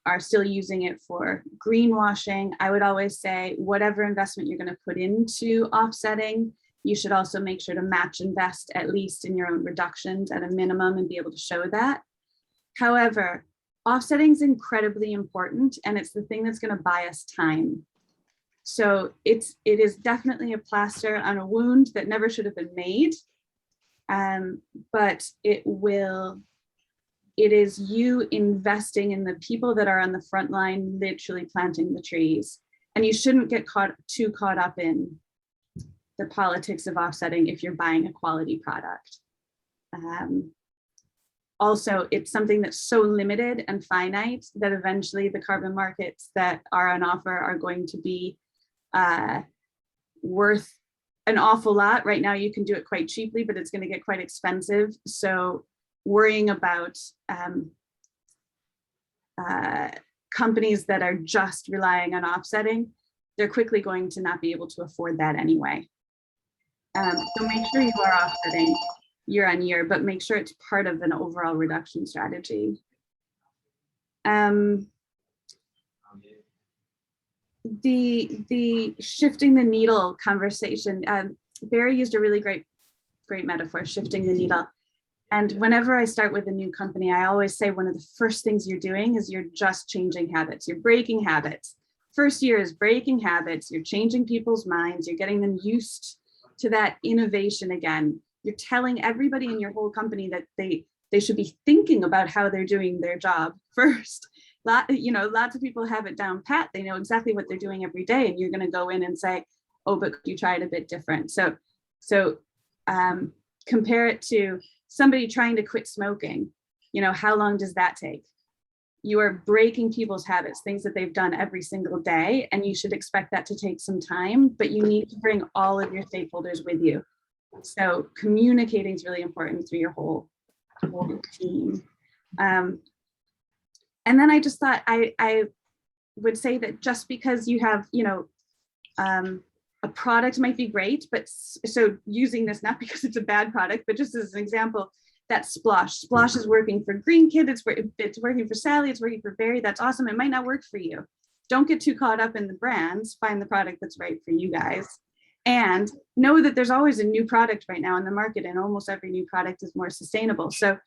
are still using it for greenwashing. I would always say whatever investment you're going to put into offsetting, you should also make sure to match invest at least in your own reductions at a minimum and be able to show that. However, offsetting is incredibly important, and it's the thing that's going to buy us time. So it is definitely a plaster on a wound that never should have been made, but it is you investing in the people that are on the front line, literally planting the trees. And you shouldn't get too caught up in the politics of offsetting if you're buying a quality product. Also, it's something that's so limited and finite that eventually the carbon markets that are on offer are going to be worth an awful lot. Right now, you can do it quite cheaply, but it's going to get quite expensive. So worrying about companies that are just relying on offsetting, they're quickly going to not be able to afford that anyway. So make sure you are offsetting year on year, but make sure it's part of an overall reduction strategy. The shifting the needle conversation, Barry used a really great metaphor, shifting the needle. And whenever I start with a new company, I always say one of the first things you're doing is you're just changing habits. You're breaking habits. First year is breaking habits. You're changing people's minds. You're getting them used to that innovation again. You're telling everybody in your whole company that they should be thinking about how they're doing their job first. Lots of people have it down pat. They know exactly what they're doing every day, and you're going to go in and say, oh, but you try it a bit different. So compare it to somebody trying to quit smoking. How long does that take? You are breaking people's habits, things that they've done every single day, and you should expect that to take some time, but you need to bring all of your stakeholders with you. So communicating is really important through your whole team. And then I just thought I would say that just because you have, a product might be great, but so using this not because it's a bad product, but just as an example, that Splosh is working for Green Kid, it's working for Sally, it's working for Barry. That's awesome. It might not work for you. Don't get too caught up in the brands. Find the product that's right for you guys. And know that there's always a new product right now in the market, and almost every new product is more sustainable. So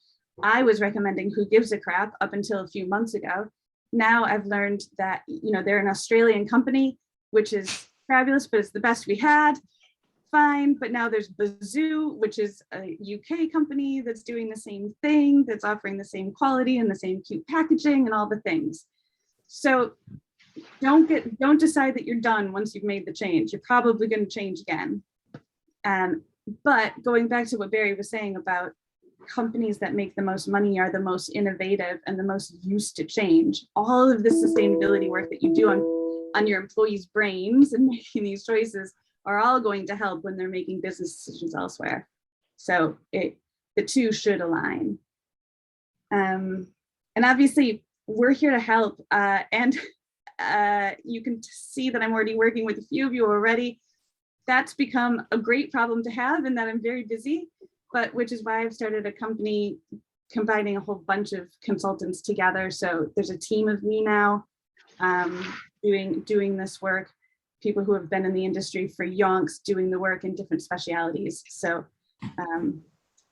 I was recommending Who Gives a Crap up until a few months ago. Now I've learned that, they're an Australian company, which is fabulous, but it's the best we had. Fine. But now there's Bazoo, which is a UK company that's doing the same thing, that's offering the same quality and the same cute packaging and all the things. So don't decide that you're done once you've made the change. You're probably going to change again. But going back to what Barry was saying about companies that make the most money are the most innovative and the most used to change. All of the sustainability work that you do on your employees' brains and making these choices are all going to help when they're making business decisions elsewhere. So the two should align. And obviously we're here to help. And you can see that I'm already working with a few of you already. That's become a great problem to have, in that I'm very busy, but which is why I've started a company combining a whole bunch of consultants together. So there's a team of me now doing this work, people who have been in the industry for yonks doing the work in different specialities. So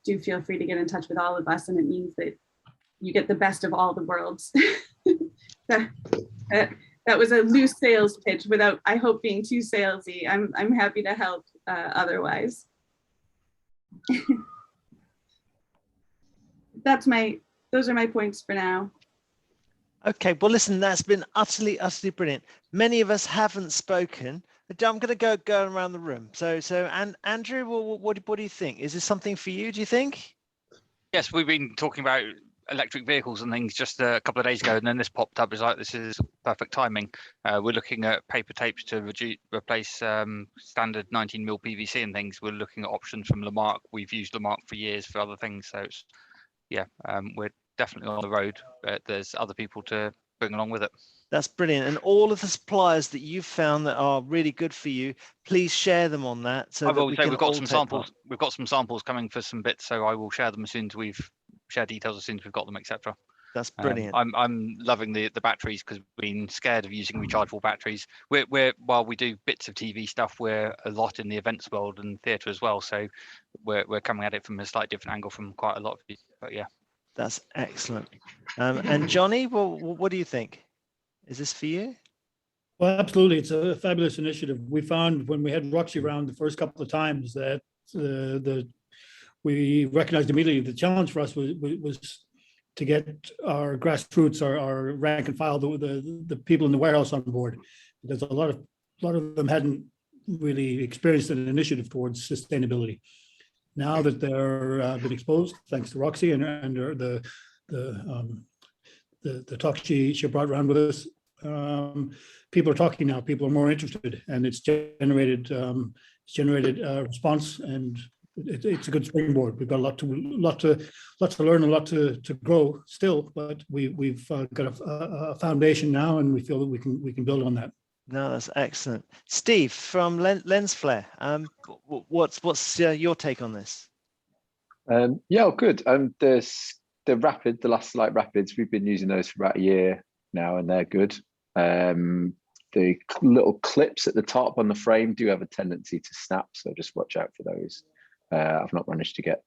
do feel free to get in touch with all of us, and it means that you get the best of all the worlds. That was a loose sales pitch without, I hope, being too salesy. I'm happy to help otherwise. Those are my points for now. Okay, well, listen, that's been utterly brilliant. Many of us haven't spoken. I'm going to go around the room. So, and Andrew, what do you think? Is this something for you, do you think? Yes, we've been talking about electric vehicles and things just a couple of days ago, and then this popped up. It's like, this is perfect timing. We're looking at paper tapes to replace standard 19mm PVC and things. We're looking at options from Lamarck. We've used Lamarck for years for other things. So it's, we're definitely on the road, but there's other people to bring along with it. That's brilliant. And all of the suppliers that you've found that are really good for you, please share them on that. So I will say we've got some samples. We've got some samples coming for some bits, so I will share them as soon as we've shared details, as soon as we've got them, etc. That's brilliant. I'm loving the batteries, because we've been scared of using rechargeable batteries. We're while we do bits of TV stuff, we're a lot in the events world and theatre as well. So we're coming at it from a slightly different angle from quite a lot of people. But yeah. That's excellent. And Johnny, well, what do you think? Is this for you? Well, absolutely. It's a fabulous initiative. We found when we had Roxy around the first couple of times that we recognized immediately the challenge for us was to get our grassroots, our rank and file, the people in the warehouse on board, because a lot of them hadn't really experienced an initiative towards sustainability. Now that they're been exposed, thanks to Roxy and the talk she brought around with us, people are talking now. People are more interested, and it's generated a response, and it's a good springboard. We've got a lot to learn, a lot to grow still, but we've got a foundation now, and we feel that we can build on that. No, that's excellent. Steve from Lens Flare, what's your take on this? Yeah, good. The last light rapids, we've been using those for about a year now, and they're good. The little clips at the top on the frame do have a tendency to snap, so just watch out for those. I've not managed to get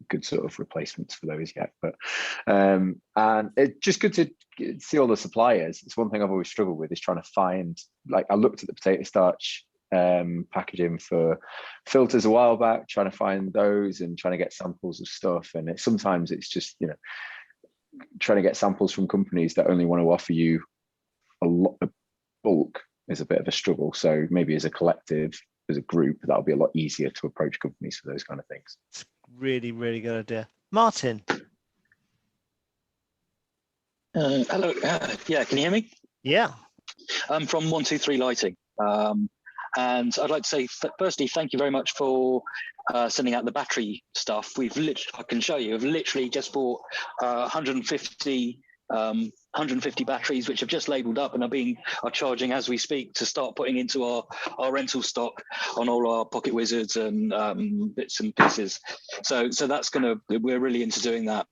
good sort of replacements for those yet, but and it's just good to see all the suppliers. It's one thing I've always struggled with, is trying to find, like, I looked at the potato starch packaging for filters a while back, trying to find those and trying to get samples of stuff. And sometimes it's just, you know, trying to get samples from companies that only want to offer you a lot of bulk is a bit of a struggle. So maybe as a collective, as a group, that'll be a lot easier to approach companies for those kind of things. It's really, really good idea. Martin. Hello. Yeah, can you hear me? Yeah. I'm from 123 Lighting. And I'd like to say, firstly, thank you very much for sending out the battery stuff. I can show you, we've literally just bought 150 batteries, which have just labeled up and are charging as we speak to start putting into our rental stock on all our Pocket Wizards and bits and pieces. So we're really into doing that.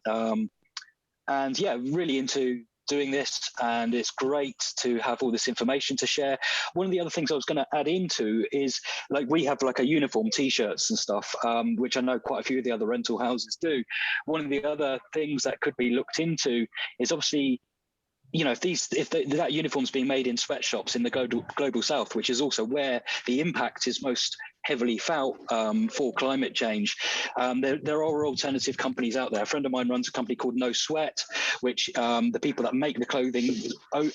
And yeah, really into doing this, and it's great to have all this information to share. One of the other things I was going to add into is, like, we have like a uniform t-shirts and stuff, which I know quite a few of the other rental houses do. One of the other things that could be looked into is obviously, you know, if that uniform's being made in sweatshops in the global south, which is also where the impact is most heavily felt for climate change, there are alternative companies out there. A friend of mine runs a company called No Sweat, which the people that make the clothing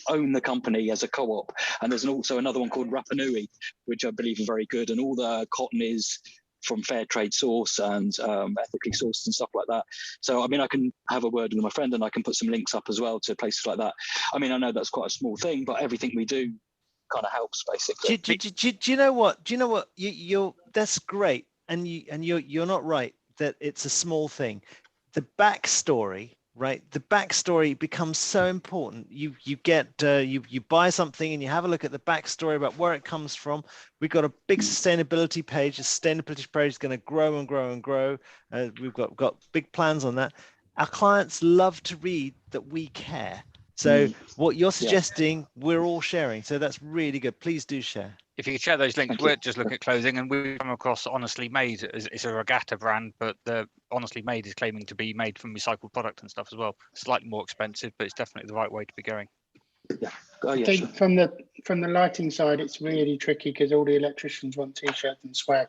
own the company as a co-op. And there's also another one called Rapa Nui, which I believe are very good. And all the cotton is from fair trade source and ethically sourced and stuff like that. So, I mean, I can have a word with my friend and I can put some links up as well to places like that. I mean, I know that's quite a small thing, but everything we do kind of helps, basically. Do you know what? You're that's great, and you're not right that it's a small thing. The backstory, right? The backstory becomes so important. You buy something and you have a look at the backstory about where it comes from. We've got a big sustainability page. The sustainability page is going to grow and grow and grow. We've got big plans on that. Our clients love to read that we care. So what you're suggesting, we're all sharing. So that's really good. Please do share. If you could share those links, we're just looking at clothing, and we've come across Honestly Made. It's a regatta brand, but the Honestly Made is claiming to be made from recycled product and stuff as well. Slightly more expensive, but it's definitely the right way to be going. Yeah. I think from the lighting side, it's really tricky because all the electricians want t-shirts and swag.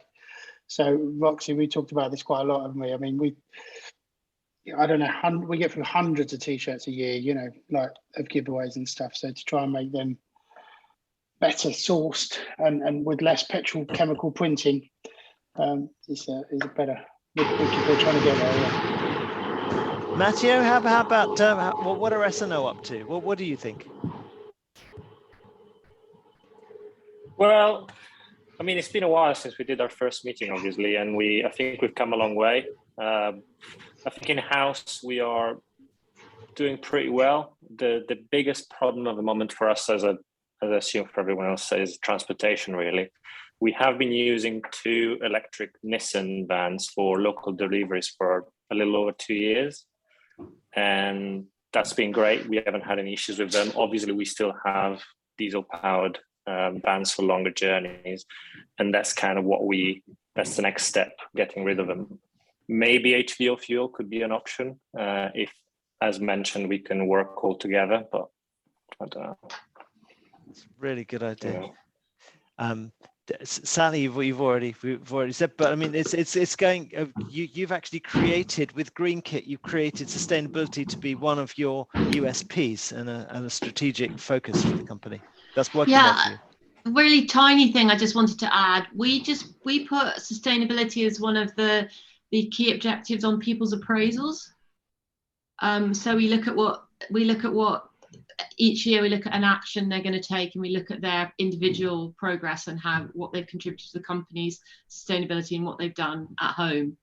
So Roxy, we talked about this quite a lot, haven't we? I mean, I don't know, we get through hundreds of t-shirts a year, you know, like of giveaways and stuff. So to try and make them better sourced and with less petrochemical printing is a better. We're trying to get there. Yeah. Matteo, how about what are S&O up to? What do you think? Well, I mean, it's been a while since we did our first meeting, obviously, and I think we've come a long way. I think in-house we are doing pretty well. The biggest problem at the moment for us, as I assume for everyone else, is transportation, really. We have been using 2 electric Nissan vans for local deliveries for a little over 2 years. And that's been great. We haven't had any issues with them. Obviously, we still have diesel-powered vans for longer journeys. And that's kind of that's the next step, getting rid of them. Maybe HVO fuel could be an option if, as mentioned, we can work all together, but I don't know. It's a really good idea. Yeah. Sally, we've already said, but I mean, it's going. You've actually created with Green Kit. You've created sustainability to be one of your USPs and a strategic focus for the company. That's working well for you. A really tiny thing I just wanted to add. We put sustainability as one of the key objectives on people's appraisals. So we look at what each year we look at an action they're going to take, and we look at their individual progress and what they've contributed to the company's sustainability and what they've done at home.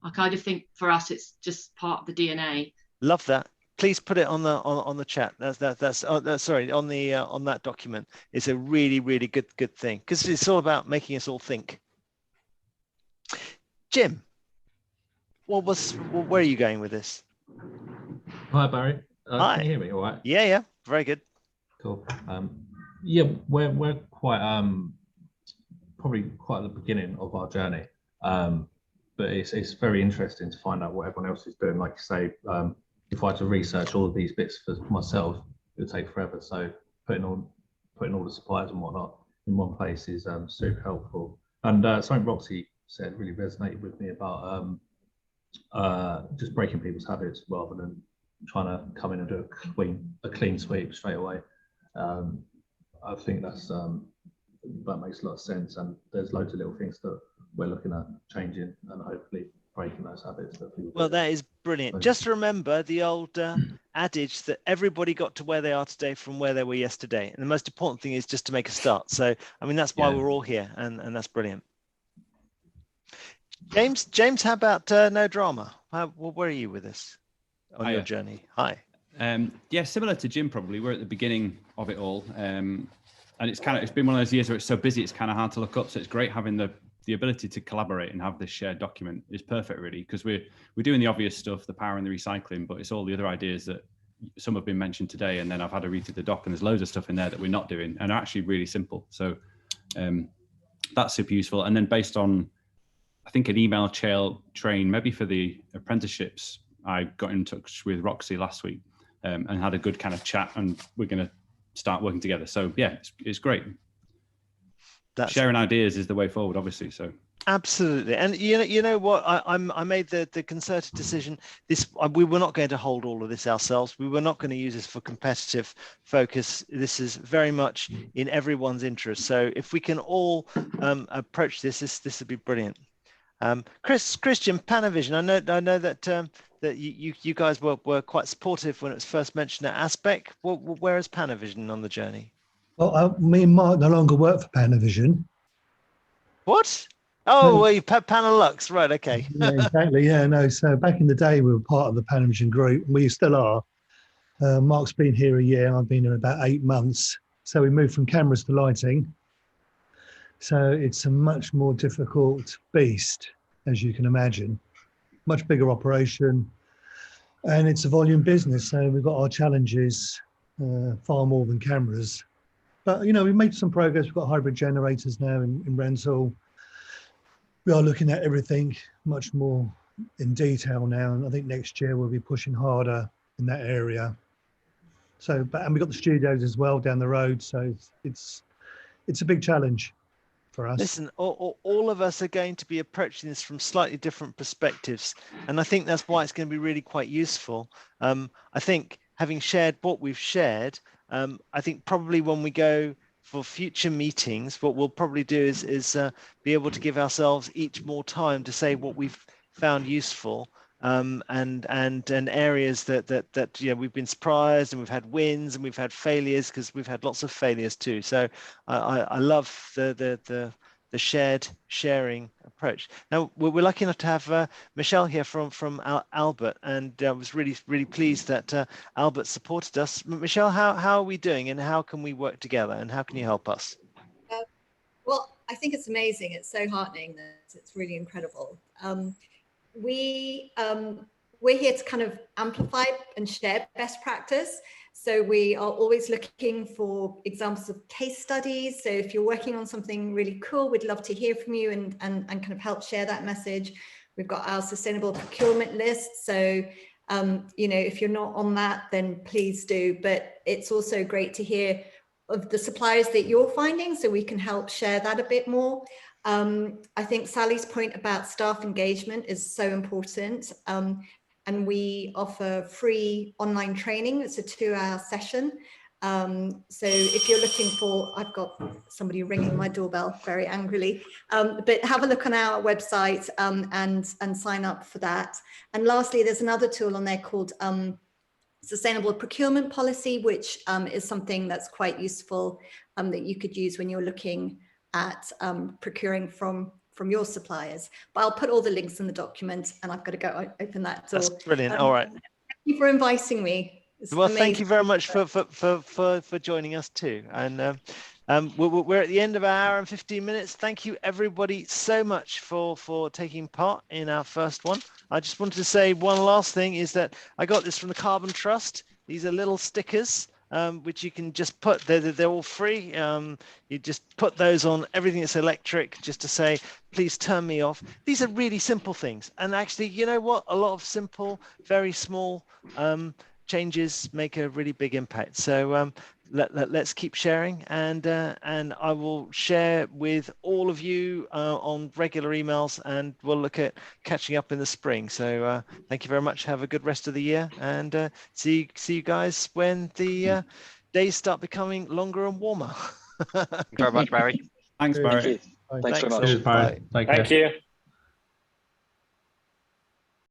I kind of think for us it's just part of the DNA. Love that. Please put it on the chat. That's sorry, on that document. It's a really, really good thing because it's all about making us all think. Jim, where are you going with this? Hi, Barry. Hi. Can you hear me all right? Yeah, very good. Cool. Yeah, we're quite probably quite at the beginning of our journey, but it's very interesting to find out what everyone else is doing. Like you say, if I had to research all of these bits for myself, it would take forever. So putting all the suppliers and whatnot in one place is super helpful. And something Roxy said really resonated with me about just breaking people's habits rather than trying to come in and do a clean sweep straight away. I think that makes a lot of sense, and there's loads of little things that we're looking at changing and hopefully breaking those habits that people Well, do. that is brilliant. Just remember the old adage that everybody got to where they are today from where they were yesterday. And the most important thing is just to make a start. So, I mean, that's why we're all here, and that's brilliant. James, how about no drama? Where are you with this on your journey? Hi. Yeah, similar to Jim, probably. We're at the beginning of it all. And it's been one of those years where it's so busy, it's kind of hard to look up. So it's great having the ability to collaborate and have this shared document is perfect, really, because we're doing the obvious stuff, the power and the recycling, but it's all the other ideas that some have been mentioned today. And then I've had a read through the doc, and there's loads of stuff in there that we're not doing and are actually really simple. So that's super useful. And then based on, I think, an email train, maybe for the apprenticeships, I got in touch with Roxy last week and had a good kind of chat, and we're going to start working together. So yeah, it's great. Sharing ideas is the way forward, obviously. So absolutely. And you know what, I made the concerted decision. We were not going to hold all of this ourselves. We were not going to use this for competitive focus. This is very much in everyone's interest. So if we can all approach this would be brilliant. Christian, Panavision, I know that you guys were quite supportive when it was first mentioned at Aspect. Where is Panavision on the journey? Well, me and Mark no longer work for Panavision. What? Oh, well, you Panalux, right? Okay. Yeah, exactly. Yeah, no. So back in the day, we were part of the Panavision group, and we still are. Mark's been here a year. I've been here about 8 months. So we moved from cameras to lighting. So it's a much more difficult beast, as you can imagine. Much bigger operation, and it's a volume business. So we've got our challenges far more than cameras. But, you know, we've made some progress. We've got hybrid generators now in rental. We are looking at everything much more in detail now. And I think next year we'll be pushing harder in that area. So, and we've got the studios as well down the road. So it's a big challenge for us. Listen, all of us are going to be approaching this from slightly different perspectives. And I think that's why it's going to be really quite useful. I think having shared what we've shared, I think probably when we go for future meetings, what we'll probably do is be able to give ourselves each more time to say what we've found useful, and areas that you know, we've been surprised, and we've had wins and we've had failures, because we've had lots of failures too. So I love the sharing approach. Now we're lucky enough to have Michelle here from Albert, and I was really pleased that Albert supported us. Michelle, how are we doing, and how can we work together, and how can you help us? Well, I think it's amazing. It's so heartening. It's really incredible. We're here to kind of amplify and share best practice. So we are always looking for examples of case studies. So if you're working on something really cool, we'd love to hear from you and kind of help share that message. We've got our sustainable procurement list. So, you know, if you're not on that, then please do. But it's also great to hear of the suppliers that you're finding, so we can help share that a bit more. I think Sally's point about staff engagement is so important. And we offer free online training. It's a 2-hour session. So if you're looking for, I've got somebody ringing my doorbell very angrily, but have a look on our website and sign up for that. And lastly, there's another tool on there called Sustainable Procurement Policy, which is something that's quite useful that you could use when you're looking at procuring from your suppliers. But I'll put all the links in the document, and I've got to go open that door. That's brilliant. All right. Thank you for inviting me. It's well, amazing. Thank you very much for joining us too. And we're at the end of our hour and 15 minutes. Thank you everybody so much for taking part in our first one. I just wanted to say one last thing, is that I got this from the Carbon Trust. These are little stickers which you can just put, they're all free. You just put those on everything that's electric, just to say, please turn me off. These are really simple things. And actually, you know what? A lot of simple, very small changes make a really big impact. So let's keep sharing, and I will share with all of you on regular emails, and we'll look at catching up in the spring. So thank you very much. Have a good rest of the year, and see you guys when the days start becoming longer and warmer. Thank you very much, Barry. Thanks, Barry. Thank you. Thanks very much. Cheers, Barry. Bye. Take care. Thank you.